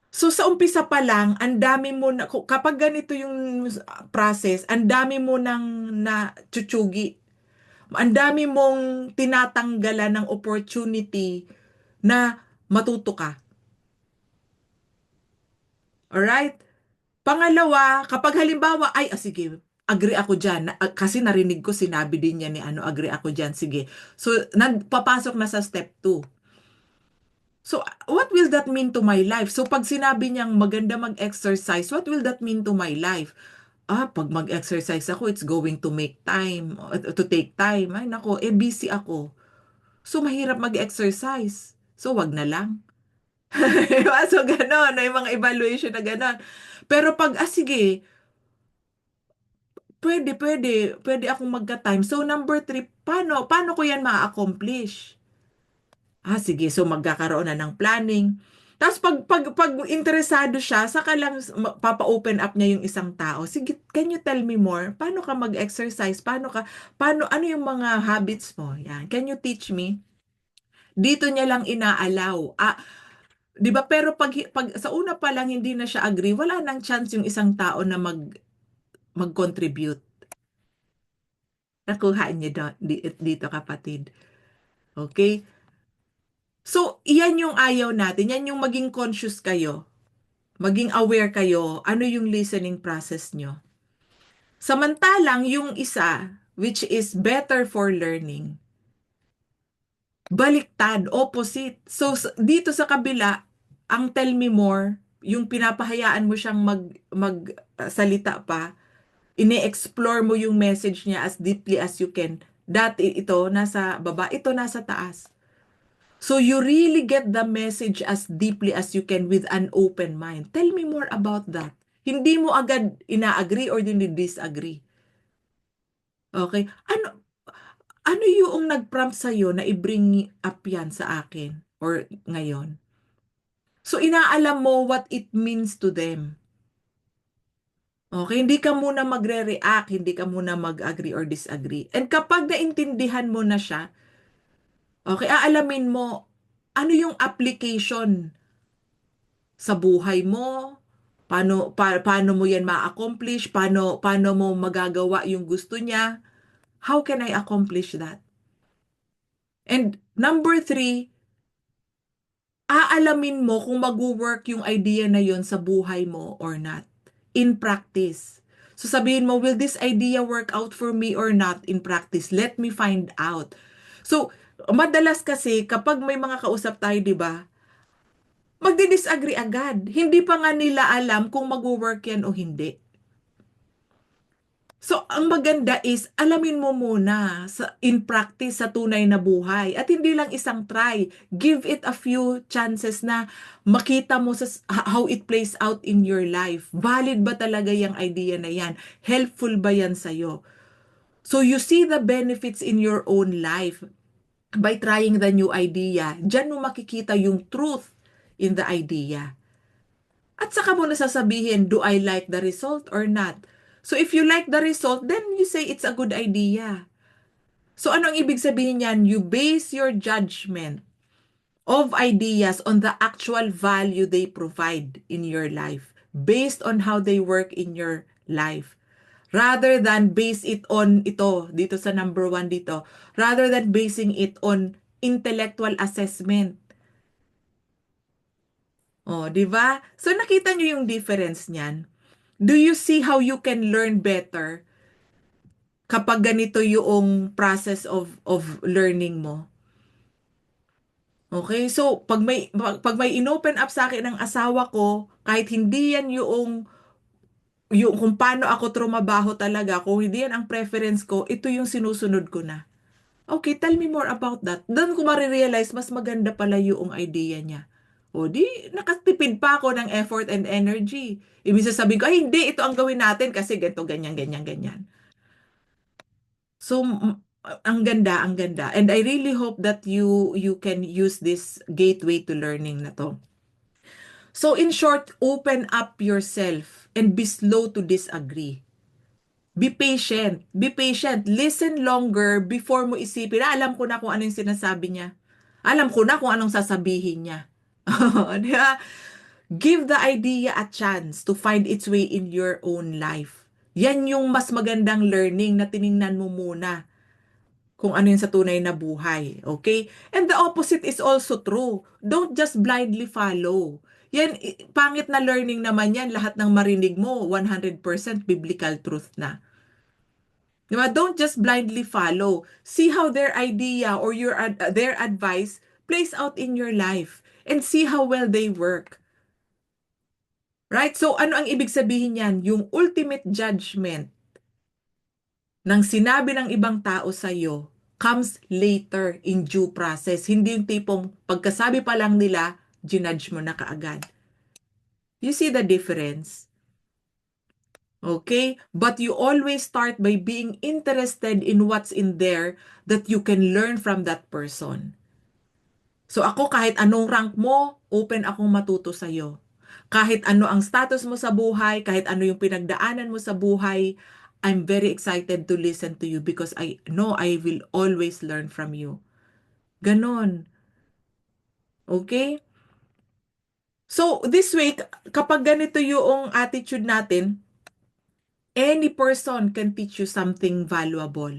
So sa umpisa pa lang, ang dami mo na, kapag ganito yung process, ang dami mo nang na-chuchugi. Ang dami mong tinatanggalan ng opportunity na matuto ka. Alright? Pangalawa, kapag halimbawa, ay, sige, agree ako dyan. Kasi narinig ko, sinabi din niya ni ano, agree ako dyan, sige. So, papasok na sa step 2. So, what will that mean to my life? So, pag sinabi niyang maganda mag-exercise, what will that mean to my life? Pag mag-exercise ako, it's going to make time, to take time. Ay, nako, busy ako. So, mahirap mag-exercise. So, wag na lang. Diba? So, ganon. May mga evaluation na ganon. Pero pag, sige, pwede akong magka-time. So, number 3, paano ko yan ma-accomplish? Sige, so magkakaroon na ng planning. Tapos pag interesado siya, saka lang papa-open up niya yung isang tao. Sige, can you tell me more? Paano ka mag-exercise? Ano yung mga habits mo? Yan. Can you teach me? Dito niya lang inaalaw. 'Di ba? Pero pag sa una pa lang hindi na siya agree, wala nang chance yung isang tao na mag-contribute. Nakuha niyo dito, kapatid. Okay? So, iyan yung ayaw natin. Yan yung maging conscious kayo. Maging aware kayo, ano yung listening process nyo. Samantalang yung isa, which is better for learning, baliktad, opposite. So, dito sa kabila, ang tell me more, yung pinapahayaan mo siyang salita pa, ine-explore mo yung message niya as deeply as you can. Dati ito nasa baba, ito nasa taas. So you really get the message as deeply as you can with an open mind. Tell me more about that. Hindi mo agad ina-agree or disagree. Okay? Ano yung nag-prompt sa'yo na i-bring up yan sa akin or ngayon? So inaalam mo what it means to them. Okay, hindi ka muna magre-react, hindi ka muna mag-agree or disagree. And kapag naintindihan mo na siya, okay, aalamin mo ano yung application sa buhay mo, paano mo yan ma-accomplish, paano mo magagawa yung gusto niya, how can I accomplish that? And number 3, aalamin mo kung mag-work yung idea na yon sa buhay mo or not. In practice. So sabihin mo, will this idea work out for me or not in practice? Let me find out. So, madalas kasi kapag may mga kausap tayo, di ba, magdi-disagree agad. Hindi pa nga nila alam kung mag-work yan o hindi. So, ang maganda is, alamin mo muna in practice sa tunay na buhay. At hindi lang isang try. Give it a few chances na makita mo how it plays out in your life. Valid ba talaga yung idea na yan? Helpful ba yan sa'yo? So, you see the benefits in your own life by trying the new idea. Diyan mo makikita yung truth in the idea. At saka mo nasasabihin, do I like the result or not? So if you like the result, then you say it's a good idea. So ano ang ibig sabihin niyan? You base your judgment of ideas on the actual value they provide in your life based on how they work in your life. Rather than base it on ito, dito sa number one dito, rather than basing it on intellectual assessment. Oh, di ba? So nakita nyo yung difference niyan. Do you see how you can learn better kapag ganito yung process of learning mo? Okay? So, pag may inopen up sa akin ng asawa ko, kahit hindi yan yung kung paano ako trumabaho talaga, kung hindi yan ang preference ko, ito yung sinusunod ko na. Okay, tell me more about that. Doon ko marirealize, mas maganda pala yung idea niya. O di, nakatipid pa ako ng effort and energy. Ibig sabihin ko, ay hindi, ito ang gawin natin kasi ganito, ganyan, ganyan, ganyan. So, ang ganda, ang ganda. And I really hope that you can use this gateway to learning na to. So, in short, open up yourself and be slow to disagree. Be patient. Be patient. Listen longer before mo isipin, alam ko na kung ano yung sinasabi niya. Alam ko na kung anong sasabihin niya. Di ba? Give the idea a chance to find its way in your own life. Yan yung mas magandang learning na tiningnan mo muna kung ano yung sa tunay na buhay. Okay? And the opposite is also true. Don't just blindly follow. Yan, pangit na learning naman yan. Lahat ng marinig mo, 100% biblical truth na. Diba? Don't just blindly follow. See how their idea or their advice plays out in your life and see how well they work. Right? So ano ang ibig sabihin niyan? Yung ultimate judgment ng sinabi ng ibang tao sa iyo comes later in due process. Hindi yung tipong pagkasabi pa lang nila, ginudge mo na kaagad. You see the difference? Okay? But you always start by being interested in what's in there that you can learn from that person. So ako kahit anong rank mo, open akong matuto sa'yo. Kahit ano ang status mo sa buhay, kahit ano yung pinagdaanan mo sa buhay, I'm very excited to listen to you because I know I will always learn from you. Ganon. Okay? So, this way, kapag ganito yung attitude natin, any person can teach you something valuable.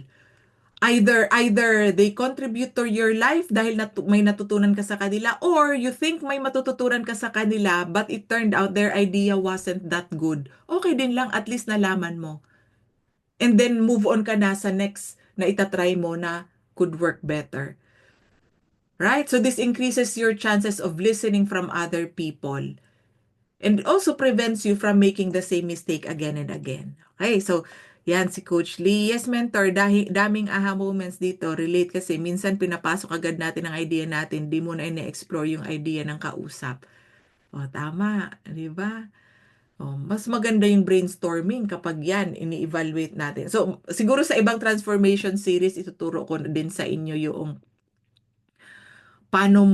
Either they contribute to your life dahil may natutunan ka sa kanila, or you think may matututunan ka sa kanila but it turned out their idea wasn't that good. Okay din lang, at least nalaman mo. And then move on ka na sa next na itatry mo na could work better. Right? So this increases your chances of listening from other people. And also prevents you from making the same mistake again and again. Okay, so yan si Coach Lee. Yes, mentor, daming aha moments dito. Relate kasi minsan pinapasok agad natin ang idea natin, di mo na ina-explore yung idea ng kausap. O, tama, di ba? O, mas maganda yung brainstorming kapag yan, ini-evaluate natin. So, siguro sa ibang transformation series, ituturo ko din sa inyo yung paano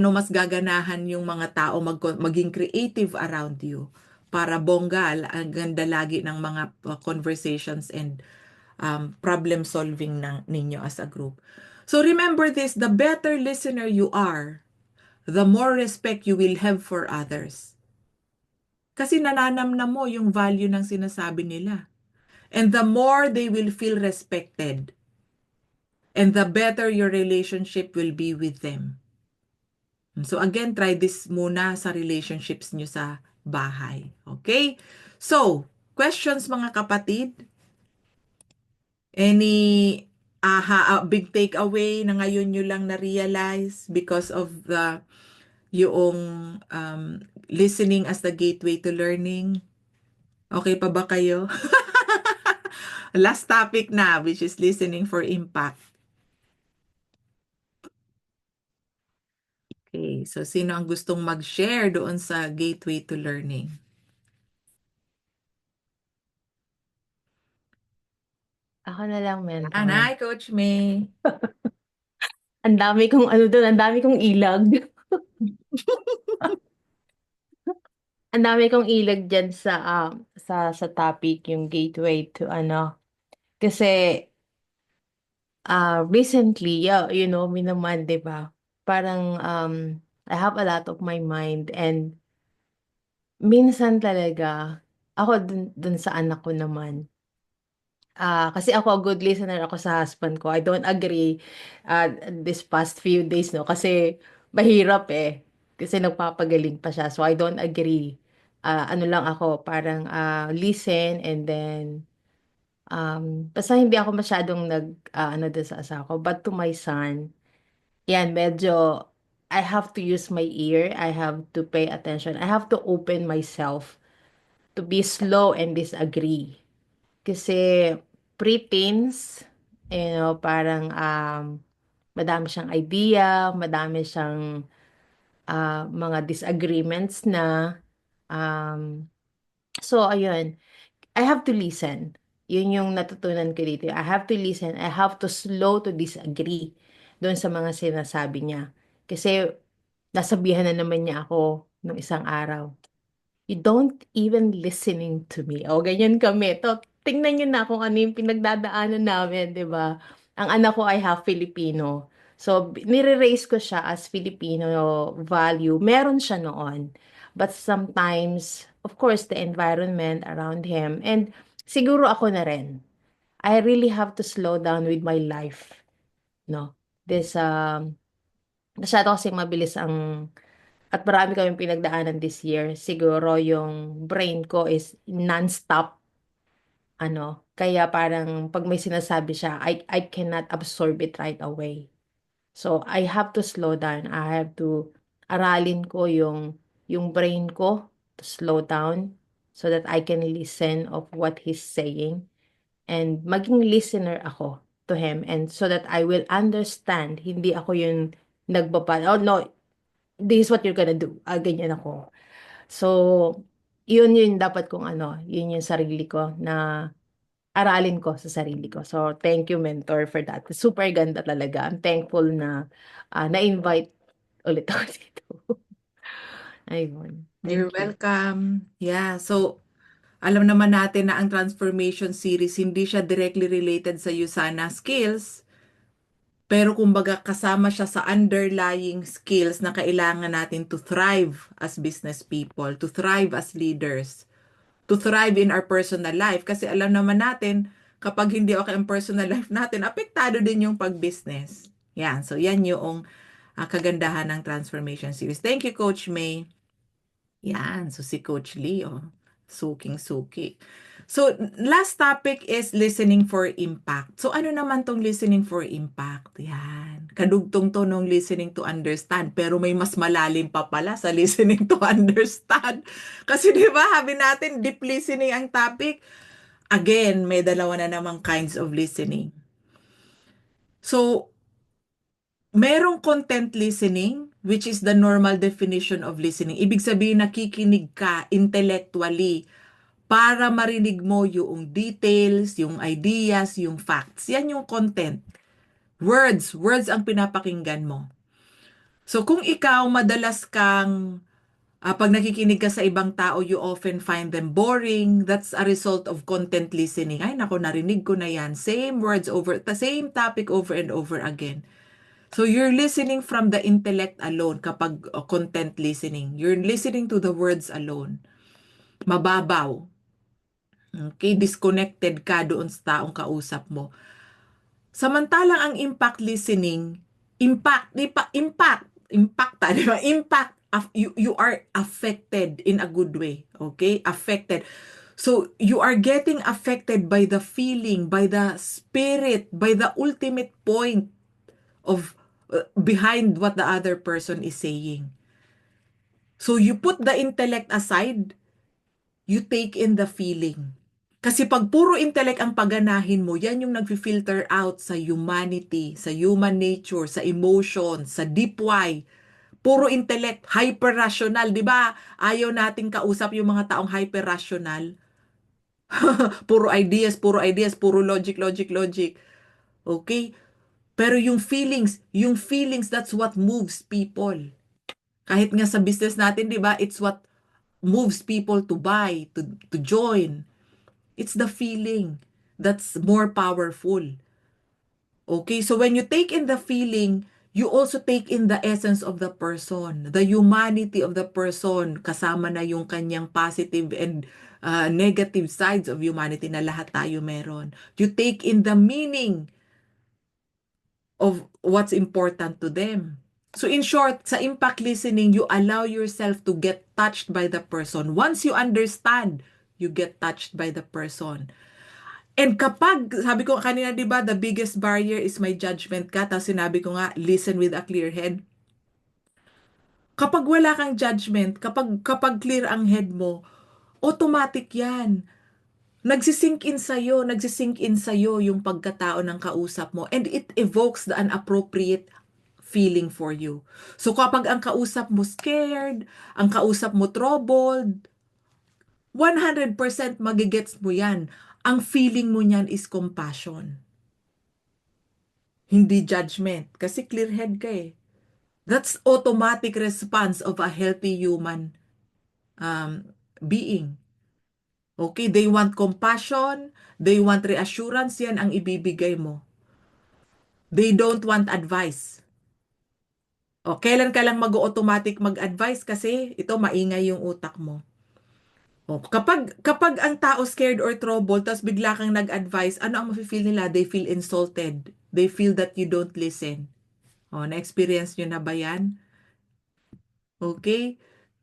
mas gaganahan yung mga tao maging creative around you para bongga ang ganda lagi ng mga conversations and problem solving ninyo as a group. So remember this, the better listener you are, the more respect you will have for others. Kasi nananamnam mo yung value ng sinasabi nila. And the more they will feel respected, and the better your relationship will be with them. So again, try this muna sa relationships nyo sa bahay. Okay? So, questions mga kapatid? Any big takeaway na ngayon nyo lang na-realize because of yung listening as the gateway to learning? Okay pa ba kayo? Last topic na, which is listening for impact. Okay, so sino ang gustong mag-share doon sa gateway to learning? Ako na lang, Hi, mentor. Coach May. Ang dami kong ano doon, ang dami kong ilag. Ang dami kong ilag diyan sa topic yung gateway to ano. Kasi recently, you know, me naman, 'di ba? parang I have a lot of my mind, and minsan talaga ako dun sa anak ko naman. Kasi ako good listener ako sa husband ko. I don't agree this past few days, no, kasi mahirap eh. Kasi nagpapagaling pa siya. So I don't agree. Ano lang ako, parang listen, and then basta hindi ako masyadong ano dun sa asawa ko. But to my son, yan, medyo I have to use my ear. I have to pay attention. I have to open myself to be slow and disagree. Kasi pre-teens, parang madami siyang idea, madami siyang mga disagreements na. Um, so, ayun, I have to listen. Yun yung natutunan ko dito. I have to listen. I have to slow to disagree doon sa mga sinasabi niya. Kasi nasabihan na naman niya ako nung isang araw. You don't even listening to me. O, ganyan kami. Tingnan niyo na kung ano yung pinagdadaanan namin, di ba? Ang anak ko ay half Filipino. So, nire-raise ko siya as Filipino value. Meron siya noon. But sometimes, of course, the environment around him, and siguro ako na rin, I really have to slow down with my life, no? This, masyado kasing mabilis at marami kaming pinagdaanan this year. Siguro yung brain ko is non-stop, kaya parang pag may sinasabi siya, I cannot absorb it right away. So, I have to slow down. I have to aralin ko yung brain ko to slow down so that I can listen of what he's saying, and maging listener ako to him, and so that I will understand. Hindi ako yung oh no, this is what you're gonna do. Ganyan ako. So, yun yung dapat kong yun yung sarili ko na aralin ko sa sarili ko. So, thank you, mentor, for that. Super ganda talaga. I'm thankful na na-invite ulit ako dito. Ayun. You're Thank you. welcome. Yeah, so alam naman natin na ang transformation series hindi siya directly related sa USANA skills, pero kumbaga kasama siya sa underlying skills na kailangan natin to thrive as business people, to thrive as leaders, to thrive in our personal life. Kasi alam naman natin, kapag hindi okay ang personal life natin, apektado din yung pag-business. Yan, so yan yung kagandahan ng transformation series. Thank you, Coach May. Yan, so si Coach Lee, suking-suki. So, last topic is listening for impact. So, ano naman tong listening for impact? Yan. Kadugtong to nung listening to understand. Pero may mas malalim pa pala sa listening to understand. Kasi di ba, sabi natin, deep listening ang topic. Again, may dalawa na namang kinds of listening. So, merong content listening, which is the normal definition of listening. Ibig sabihin, nakikinig ka intellectually para marinig mo yung details, yung ideas, yung facts. Yan yung content. Words ang pinapakinggan mo. So kung ikaw madalas kang pag nakikinig ka sa ibang tao, you often find them boring. That's a result of content listening. Ay, nako, narinig ko na yan. Same words over, the same topic over and over again. So you're listening from the intellect alone kapag content listening. You're listening to the words alone. Mababaw. Okay, disconnected ka doon sa taong kausap mo. Samantalang ang impact listening, impacta, di ba? Impact, you are affected in a good way. Okay? Affected. So, you are getting affected by the feeling, by the spirit, by the ultimate point of behind what the other person is saying. So, you put the intellect aside, you take in the feeling. Kasi pag puro intellect ang paganahin mo, yan yung nag-filter out sa humanity, sa human nature, sa emotion, sa deep why. Puro intellect, hyper-rational, di ba? Ayaw nating kausap yung mga taong hyper-rational. Puro ideas, puro logic, logic, logic. Okay? Pero yung feelings, that's what moves people. Kahit nga sa business natin, di ba? It's what moves people to buy, to join. It's the feeling that's more powerful. Okay, so when you take in the feeling, you also take in the essence of the person, the humanity of the person, kasama na yung kanyang positive and negative sides of humanity na lahat tayo meron. You take in the meaning of what's important to them. So in short, sa impact listening, you allow yourself to get touched by the person. Once you understand, you get touched by the person. And kapag, sabi ko kanina, di ba, the biggest barrier is my judgment ka, tapos sinabi ko nga, listen with a clear head. Kapag wala kang judgment, kapag clear ang head mo, automatic yan. Nagsisink in sa'yo yung pagkatao ng kausap mo, and it evokes the inappropriate feeling for you. So kapag ang kausap mo scared, ang kausap mo troubled, 100% magigets mo yan. Ang feeling mo niyan is compassion. Hindi judgment. Kasi clear head ka eh. That's automatic response of a healthy human being. Okay, they want compassion, they want reassurance, yan ang ibibigay mo. They don't want advice. O, kailan ka lang mag-automatic mag-advise kasi ito maingay yung utak mo. O, kapag ang tao scared or troubled, tapos bigla kang nag-advise, ano ang mafe-feel nila? They feel insulted. They feel that you don't listen. O, na-experience nyo na ba yan? Okay?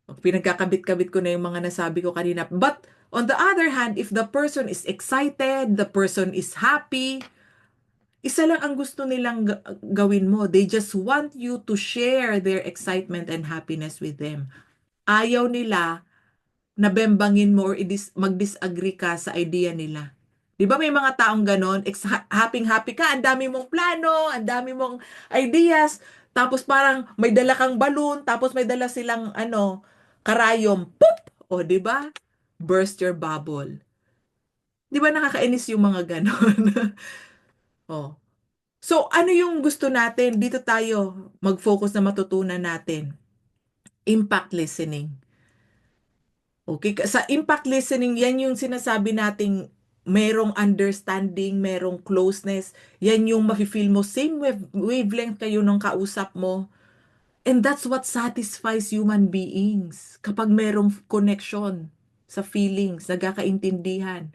Pinagkakabit-kabit ko na yung mga nasabi ko kanina. But on the other hand, if the person is excited, the person is happy, isa lang ang gusto nilang gawin mo. They just want you to share their excitement and happiness with them. Ayaw nila na bembangin mo or mag-disagree ka sa idea nila. Di ba may mga taong ganon, happy-happy ka, ang dami mong plano, ang dami mong ideas, tapos parang may dala kang balloon, tapos may dala silang karayom, pop! O, di ba? Burst your bubble. Di ba nakakainis yung mga ganon? O. So, ano yung gusto natin? Dito tayo mag-focus na matutunan natin. Impact listening. Okay, sa impact listening, yan yung sinasabi nating merong understanding, merong closeness. Yan yung mafe-feel mo, same wavelength kayo ng kausap mo. And that's what satisfies human beings. Kapag merong connection sa feelings, nagkakaintindihan.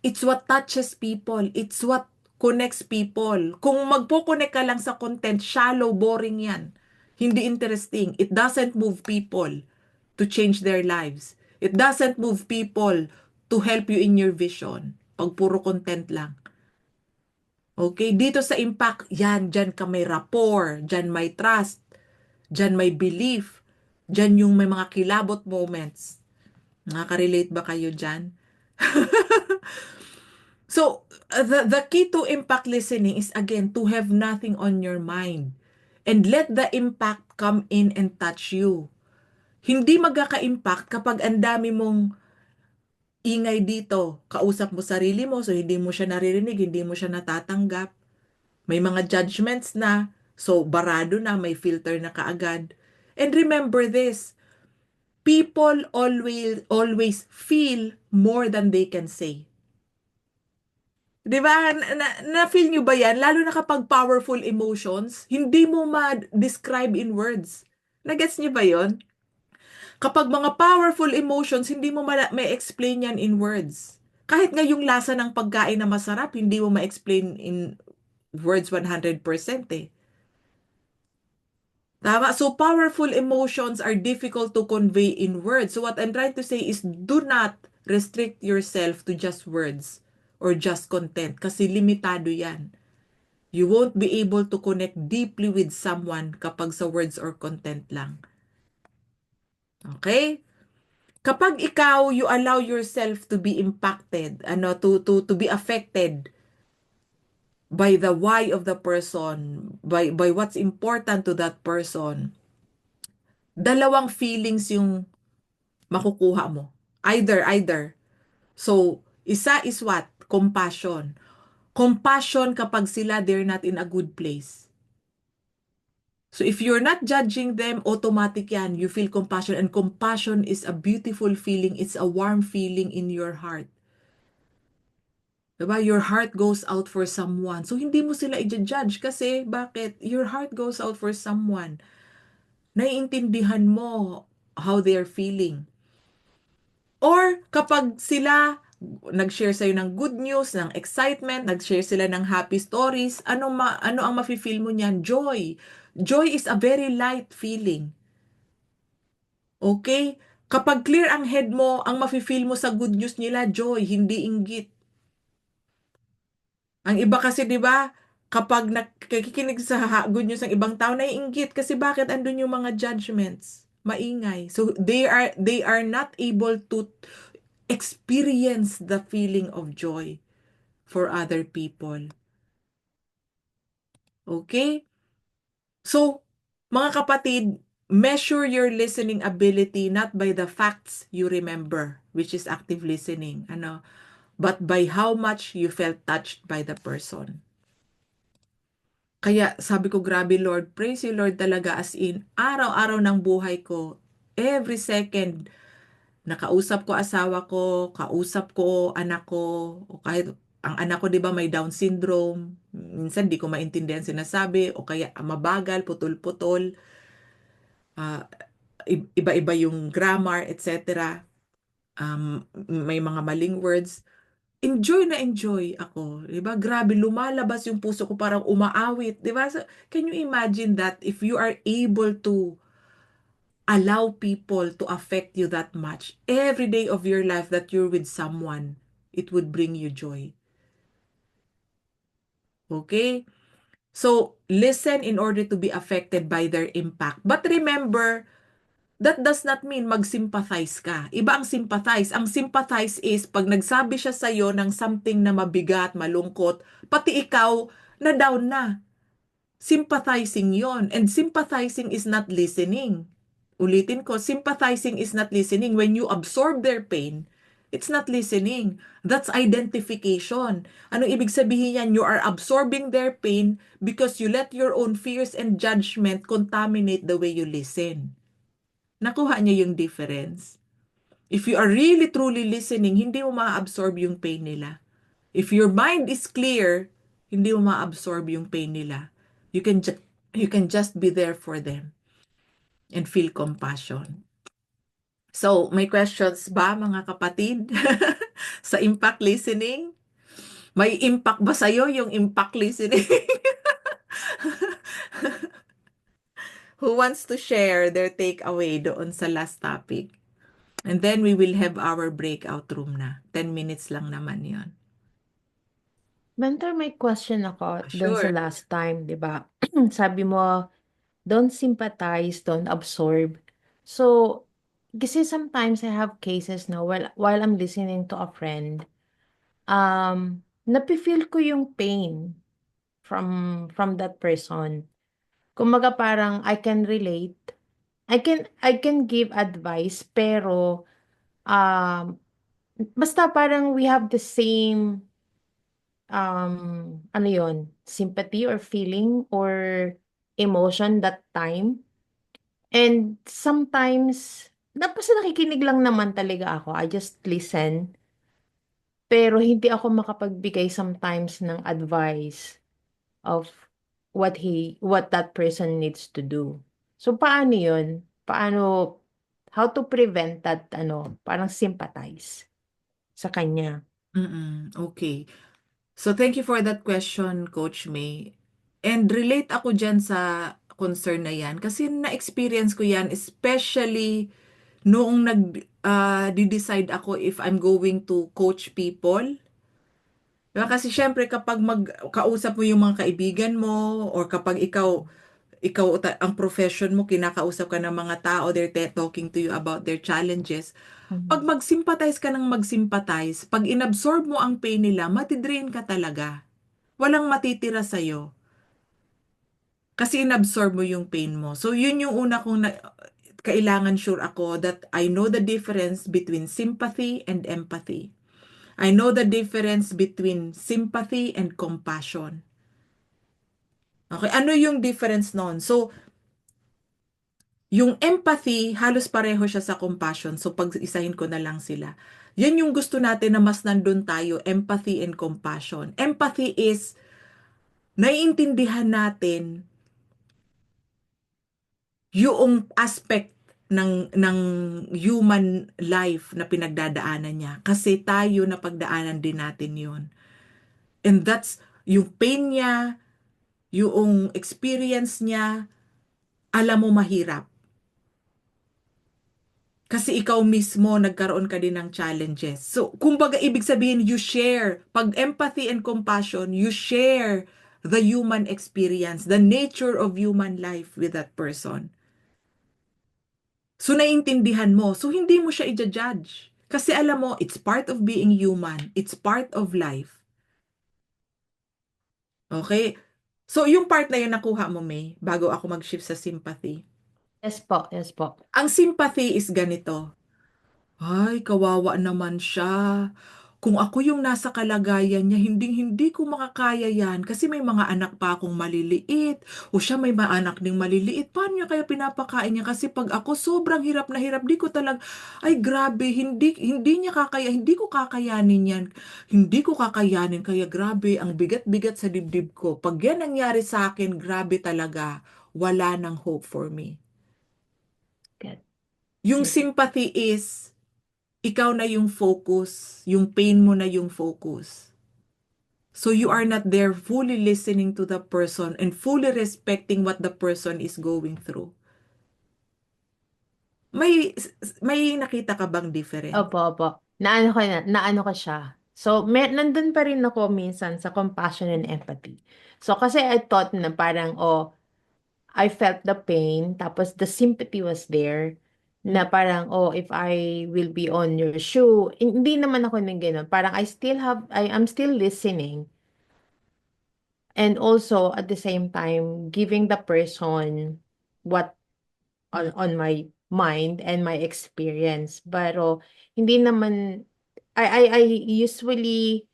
It's what touches people. It's what connects people. Kung magpo-connect ka lang sa content, shallow, boring yan. Hindi interesting. It doesn't move people to change their lives. It doesn't move people to help you in your vision. Pag puro content lang. Okay? Dito sa impact, yan, dyan ka may rapport, dyan may trust, dyan may belief, dyan yung may mga kilabot moments. Nakaka-relate ba kayo dyan? So, the key to impact listening is again to have nothing on your mind and let the impact come in and touch you. Hindi magkaka-impact kapag ang dami mong ingay dito. Kausap mo sarili mo, so hindi mo siya naririnig, hindi mo siya natatanggap. May mga judgments na, so barado na, may filter na kaagad. And remember this, people always feel more than they can say. Di ba? Na-feel nyo ba yan? Lalo na kapag powerful emotions, hindi mo ma-describe in words. Nagets nyo ba yon? Kapag mga powerful emotions, hindi mo may explain yan in words. Kahit nga yung lasa ng pagkain na masarap, hindi mo ma-explain in words 100% eh. Tama? So, powerful emotions are difficult to convey in words. So, what I'm trying to say is do not restrict yourself to just words or just content kasi limitado yan. You won't be able to connect deeply with someone kapag sa words or content lang. Okay? Kapag ikaw, you allow yourself to be impacted, to be affected by the why of the person, by what's important to that person, dalawang feelings yung makukuha mo. Either. So, isa is what? Compassion. Compassion kapag sila, they're not in a good place. So, if you're not judging them, automatic yan. You feel compassion. And compassion is a beautiful feeling. It's a warm feeling in your heart. Diba? Your heart goes out for someone. So, hindi mo sila i-judge kasi bakit? Your heart goes out for someone. Naiintindihan mo how they're feeling. Or kapag sila nag-share sa'yo ng good news, ng excitement, nag-share sila ng happy stories, ano ang mafe-feel mo niyan? Joy. Joy is a very light feeling. Okay? Kapag clear ang head mo, ang mafe-feel mo sa good news nila, joy, hindi inggit. Ang iba kasi 'di ba, kapag nakikinig sa good news ng ibang tao, naiinggit kasi bakit andun yung mga judgments, maingay. So they are not able to experience the feeling of joy for other people. Okay? So, mga kapatid, measure your listening ability not by the facts you remember, which is active listening, but by how much you felt touched by the person. Kaya sabi ko, grabe Lord, praise you Lord talaga as in, araw-araw ng buhay ko, every second, nakausap ko asawa ko, kausap ko anak ko, o kahit ang anak ko 'di ba may Down syndrome, minsan di ko maintindihan sinasabi, o kaya mabagal, putol-putol, ah, iba-iba yung grammar, etc. May mga maling words. Enjoy ako, 'di ba? Grabe lumalabas yung puso ko parang umaawit, 'di ba? So, can you imagine that if you are able to allow people to affect you that much every day of your life that you're with someone, it would bring you joy. Okay? So, listen in order to be affected by their impact. But remember, that does not mean mag-sympathize ka. Iba ang sympathize. Ang sympathize is pag nagsabi siya sa'yo ng something na mabigat, malungkot, pati ikaw na down na. Sympathizing yon. And sympathizing is not listening. Ulitin ko, sympathizing is not listening. When you absorb their pain, it's not listening. That's identification. Anong ibig sabihin yan? You are absorbing their pain because you let your own fears and judgment contaminate the way you listen. Nakuha niyo yung difference? If you are really truly listening, hindi mo ma-absorb yung pain nila. If your mind is clear, hindi mo ma-absorb yung pain nila. You can you can just be there for them and feel compassion. So, may questions ba mga kapatid sa impact listening? May impact ba sa'yo yung impact listening? Who wants to share their takeaway doon sa last topic? And then we will have our breakout room na. 10 minutes lang naman yon. Mentor, may question ako dun sa Sure. last time, di ba? Sabi mo, don't sympathize, don't absorb. So, kasi sometimes I have cases na while I'm listening to a friend, napifeel ko yung pain from that person. Kumbaga parang I can relate. I can give advice pero um basta parang we have the same ano yon, sympathy or feeling or emotion that time. And sometimes basta nakikinig lang naman talaga ako. I just listen. Pero hindi ako makapagbigay sometimes ng advice of what that person needs to do. So paano 'yun? How to prevent that parang sympathize sa kanya? Okay. So thank you for that question, Coach May. And relate ako dyan sa concern na yan kasi na-experience ko yan, especially noong decide ako if I'm going to coach people. Diba? Kasi syempre kapag magkausap mo yung mga kaibigan mo or kapag ang profession mo, kinakausap ka ng mga tao, they're talking to you about their challenges. Pag Mhm. mag-sympathize ka ng mag-sympathize, pag inabsorb mo ang pain nila, matidrain ka talaga. Walang matitira sa'yo. Kasi inabsorb mo yung pain mo. So, yun yung una kailangan sure ako that I know the difference between sympathy and empathy. I know the difference between sympathy and compassion. Okay, ano yung difference noon? So, yung empathy, halos pareho siya sa compassion. So, pag-isahin ko na lang sila. Yan yung gusto natin na mas nandun tayo, empathy and compassion. Empathy is naiintindihan natin yung aspect ng human life na pinagdadaanan niya. Kasi tayo na pagdaanan din natin yun. And that's yung pain niya, yung experience niya, alam mo mahirap. Kasi ikaw mismo nagkaroon ka din ng challenges. So, kumbaga ibig sabihin you share. Pag empathy and compassion, you share the human experience, the nature of human life with that person. So, naiintindihan mo. So, hindi mo siya i-judge. Kasi alam mo, it's part of being human. It's part of life. Okay? So, yung part na yun nakuha mo, May, bago ako mag-shift sa sympathy. Yes po, yes po. Ang sympathy is ganito. Ay, kawawa naman siya. Kung ako yung nasa kalagayan niya, hindi ko makakaya yan kasi may mga anak pa akong maliliit. O siya may mga anak ding maliliit. Paano niya kaya pinapakain niya? Kasi pag ako sobrang hirap na hirap, di ko talaga, ay grabe, hindi niya kakaya, hindi ko kakayanin yan. Hindi ko kakayanin, kaya grabe, ang bigat-bigat sa dibdib ko. Pag yan nangyari sa akin, grabe talaga. Wala nang hope for me. Good. Yung Mm. sympathy is, ikaw na yung focus, yung pain mo na yung focus. So you are not there fully listening to the person and fully respecting what the person is going through. May nakita ka bang different? Opo, opo. Naano ko siya. So, nandun pa rin ako minsan sa compassion and empathy. So, kasi I thought na parang, oh, I felt the pain, tapos the sympathy was there, Mm. na parang, oh, if I will be on your shoe, hindi naman ako ng gano'n. Parang I'm still listening. And also, at the same time, giving the person what on my mind and my experience. Pero, hindi naman, I usually,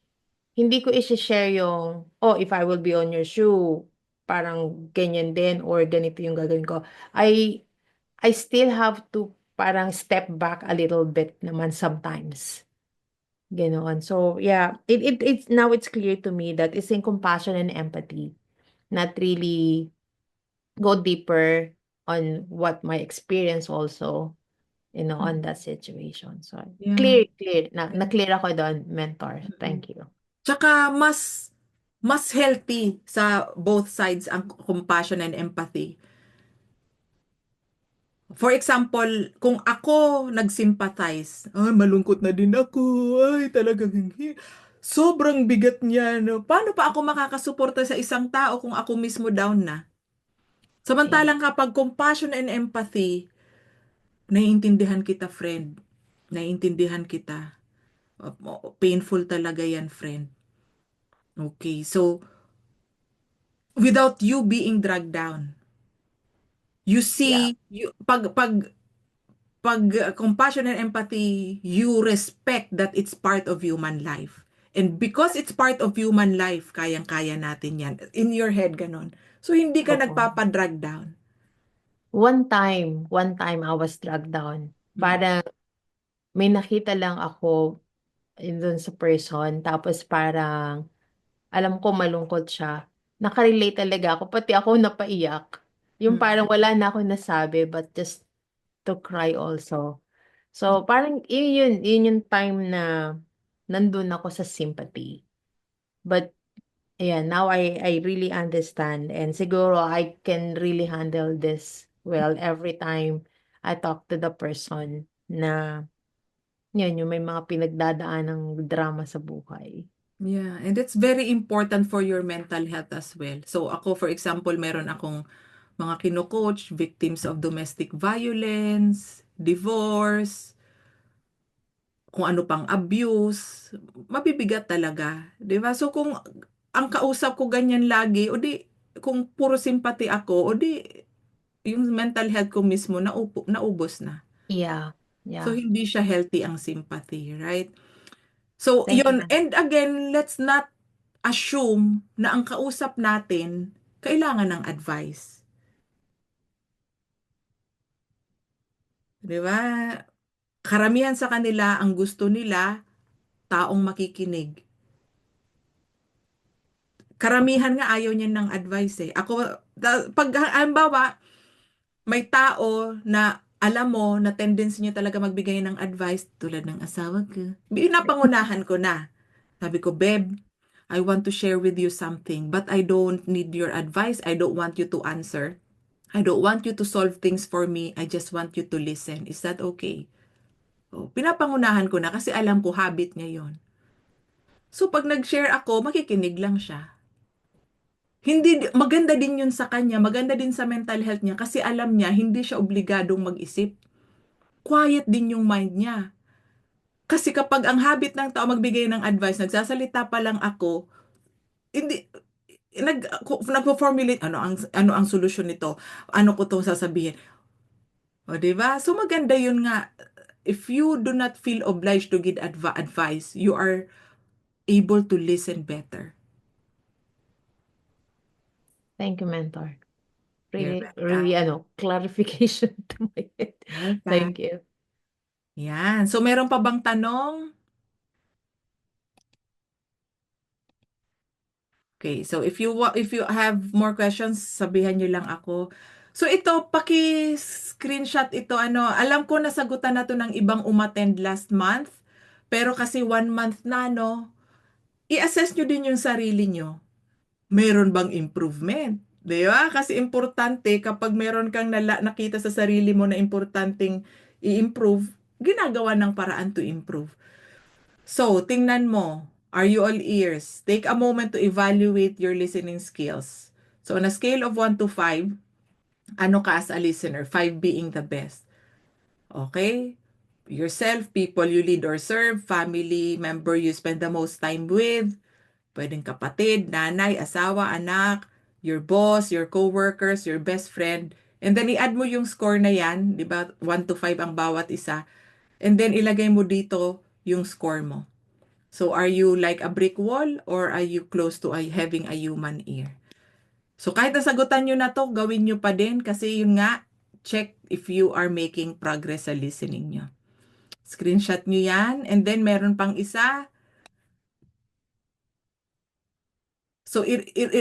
hindi ko i-share yung, oh, if I will be on your shoe, parang ganyan din, or ganito yung gagawin ko. I still have to parang step back a little bit naman sometimes. Ganoon. So, yeah, it's now it's clear to me that it's in compassion and empathy, not really go deeper on what my experience also, on that situation. So, Yeah. clear. Na-clear ako doon, mentor. Mm. Thank you. Tsaka mas healthy sa both sides ang compassion and empathy. For example, kung ako nag-sympathize, ay, malungkot na din ako, ay, talagang sobrang bigat niya, no? Paano pa ako makakasuporta sa isang tao kung ako mismo down na? Yeah. Samantalang kapag compassion and empathy, naiintindihan kita, friend. Naiintindihan kita. Painful talaga yan, friend. Okay, so, without you being dragged down, you Yeah. see, pag compassion and empathy, you respect that it's part of human life. And because it's part of human life, kayang-kaya natin yan. In your head, ganon. So, hindi ka Opo. nagpapadrag down. One time I was dragged down. Mm. Parang may nakita lang ako doon sa person, tapos parang alam ko malungkot siya. Naka-relate talaga ako, pati ako napaiyak. Yung Mm. parang wala na ako nasabi, but just to cry also. So, parang yun yung time na nandun ako sa sympathy. But, yeah, now I really understand, and siguro I can really handle this well every time I talk to the person na yun, yung may mga pinagdadaan ng drama sa buhay. Yeah, and it's very important for your mental health as well. So ako, for example, meron akong mga kino-coach, victims of domestic violence, divorce, kung ano pang abuse, mabibigat talaga, 'di ba? So kung ang kausap ko ganyan lagi, o di kung puro simpati ako, o di yung mental health ko mismo naubos na. Yeah, So yeah. hindi siya healthy ang sympathy, right? So Thank you, yon, ma'am. and again, let's not assume na ang kausap natin kailangan ng advice, 'di ba? Karamihan sa kanila, ang gusto nila, taong makikinig. Karamihan nga ayaw niya ng advice eh. Pag halimbawa, may tao na alam mo na tendency niya talaga magbigay ng advice tulad ng asawa ko. Pinapangunahan ko na. Sabi ko, Beb, I want to share with you something, but I don't need your advice. I don't want you to answer. I don't want you to solve things for me. I just want you to listen. Is that okay? Oh, pinapangunahan ko na kasi alam ko habit niya yon. So pag nag-share ako, makikinig lang siya. Maganda din yun sa kanya, maganda din sa mental health niya kasi alam niya hindi siya obligadong mag-isip. Quiet din yung mind niya. Kasi kapag ang habit ng tao magbigay ng advice, nagsasalita pa lang ako, hindi nagpo-formulate ano ang solusyon nito? Ano ko 'to sasabihin? O, 'di ba? So maganda yun nga. If you do not feel obliged to give advice, you are able to listen better. Thank you, mentor. You're Really, welcome. clarification to my head. Welcome. Thank you. Yan. So meron pa bang tanong? Okay, so if you have more questions, sabihan niyo lang ako. So ito, paki-screenshot ito. Alam ko nasagutan na to ng ibang umattend last month, pero kasi 1 month na, no? I-assess niyo din yung sarili niyo. Meron bang improvement? Di ba? Kasi importante kapag meron kang nakita sa sarili mo na importanteng i-improve, ginagawa ng paraan to improve. So, tingnan mo. Are you all ears? Take a moment to evaluate your listening skills. So, on a scale of 1 to 5, ano ka as a listener? 5 being the best. Okay? Yourself, people you lead or serve, family member you spend the most time with, pwedeng kapatid, nanay, asawa, anak, your boss, your coworkers, your best friend. And then i-add mo yung score na yan, di ba? 1 to 5 ang bawat isa. And then ilagay mo dito yung score mo. So are you like a brick wall or are you close to having a human ear? So kahit nasagutan nyo na to, gawin nyo pa din kasi yun nga, check if you are making progress sa listening nyo. Screenshot nyo yan and then meron pang isa. So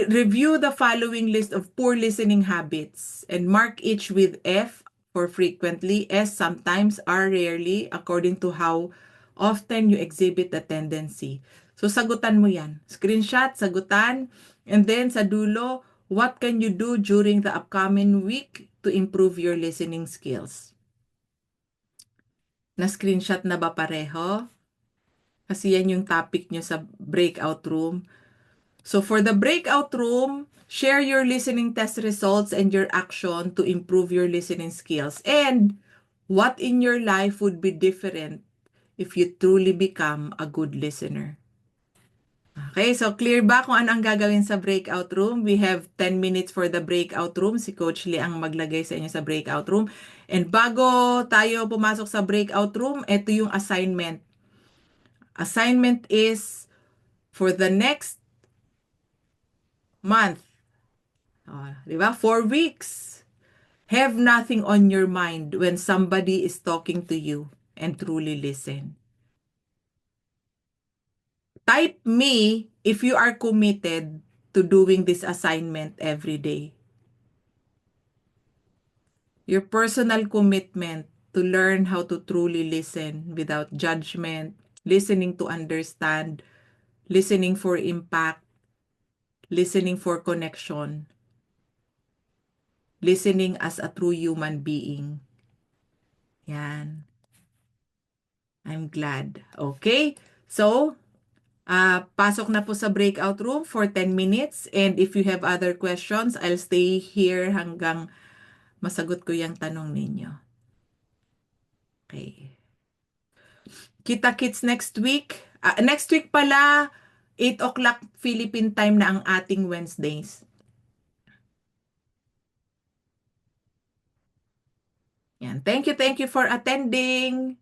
review the following list of poor listening habits and mark each with F for frequently, S sometimes, R rarely, according to how often you exhibit the tendency. So sagutan mo yan. Screenshot, sagutan, and then sa dulo, what can you do during the upcoming week to improve your listening skills? Na-screenshot na ba pareho? Kasi yan yung topic nyo sa breakout room. So for the breakout room, share your listening test results and your action to improve your listening skills. And what in your life would be different if you truly become a good listener? Okay, so clear ba kung ano ang gagawin sa breakout room? We have 10 minutes for the breakout room. Si Coach Lee ang maglagay sa inyo sa breakout room. And bago tayo pumasok sa breakout room, ito yung assignment. Assignment is for the next month. Di ba? 4 weeks. Have nothing on your mind when somebody is talking to you and truly listen. Type me if you are committed to doing this assignment every day. Your personal commitment to learn how to truly listen without judgment, listening to understand, listening for impact, listening for connection, listening as a true human being. Yan. I'm glad. Okay? So, pasok na po sa breakout room for 10 minutes. And if you have other questions, I'll stay here hanggang masagot ko yung tanong ninyo. Okay. Kita-kits next week. Next week pala, 8 o'clock Philippine time na ang ating Wednesdays. Yan. Thank you for attending.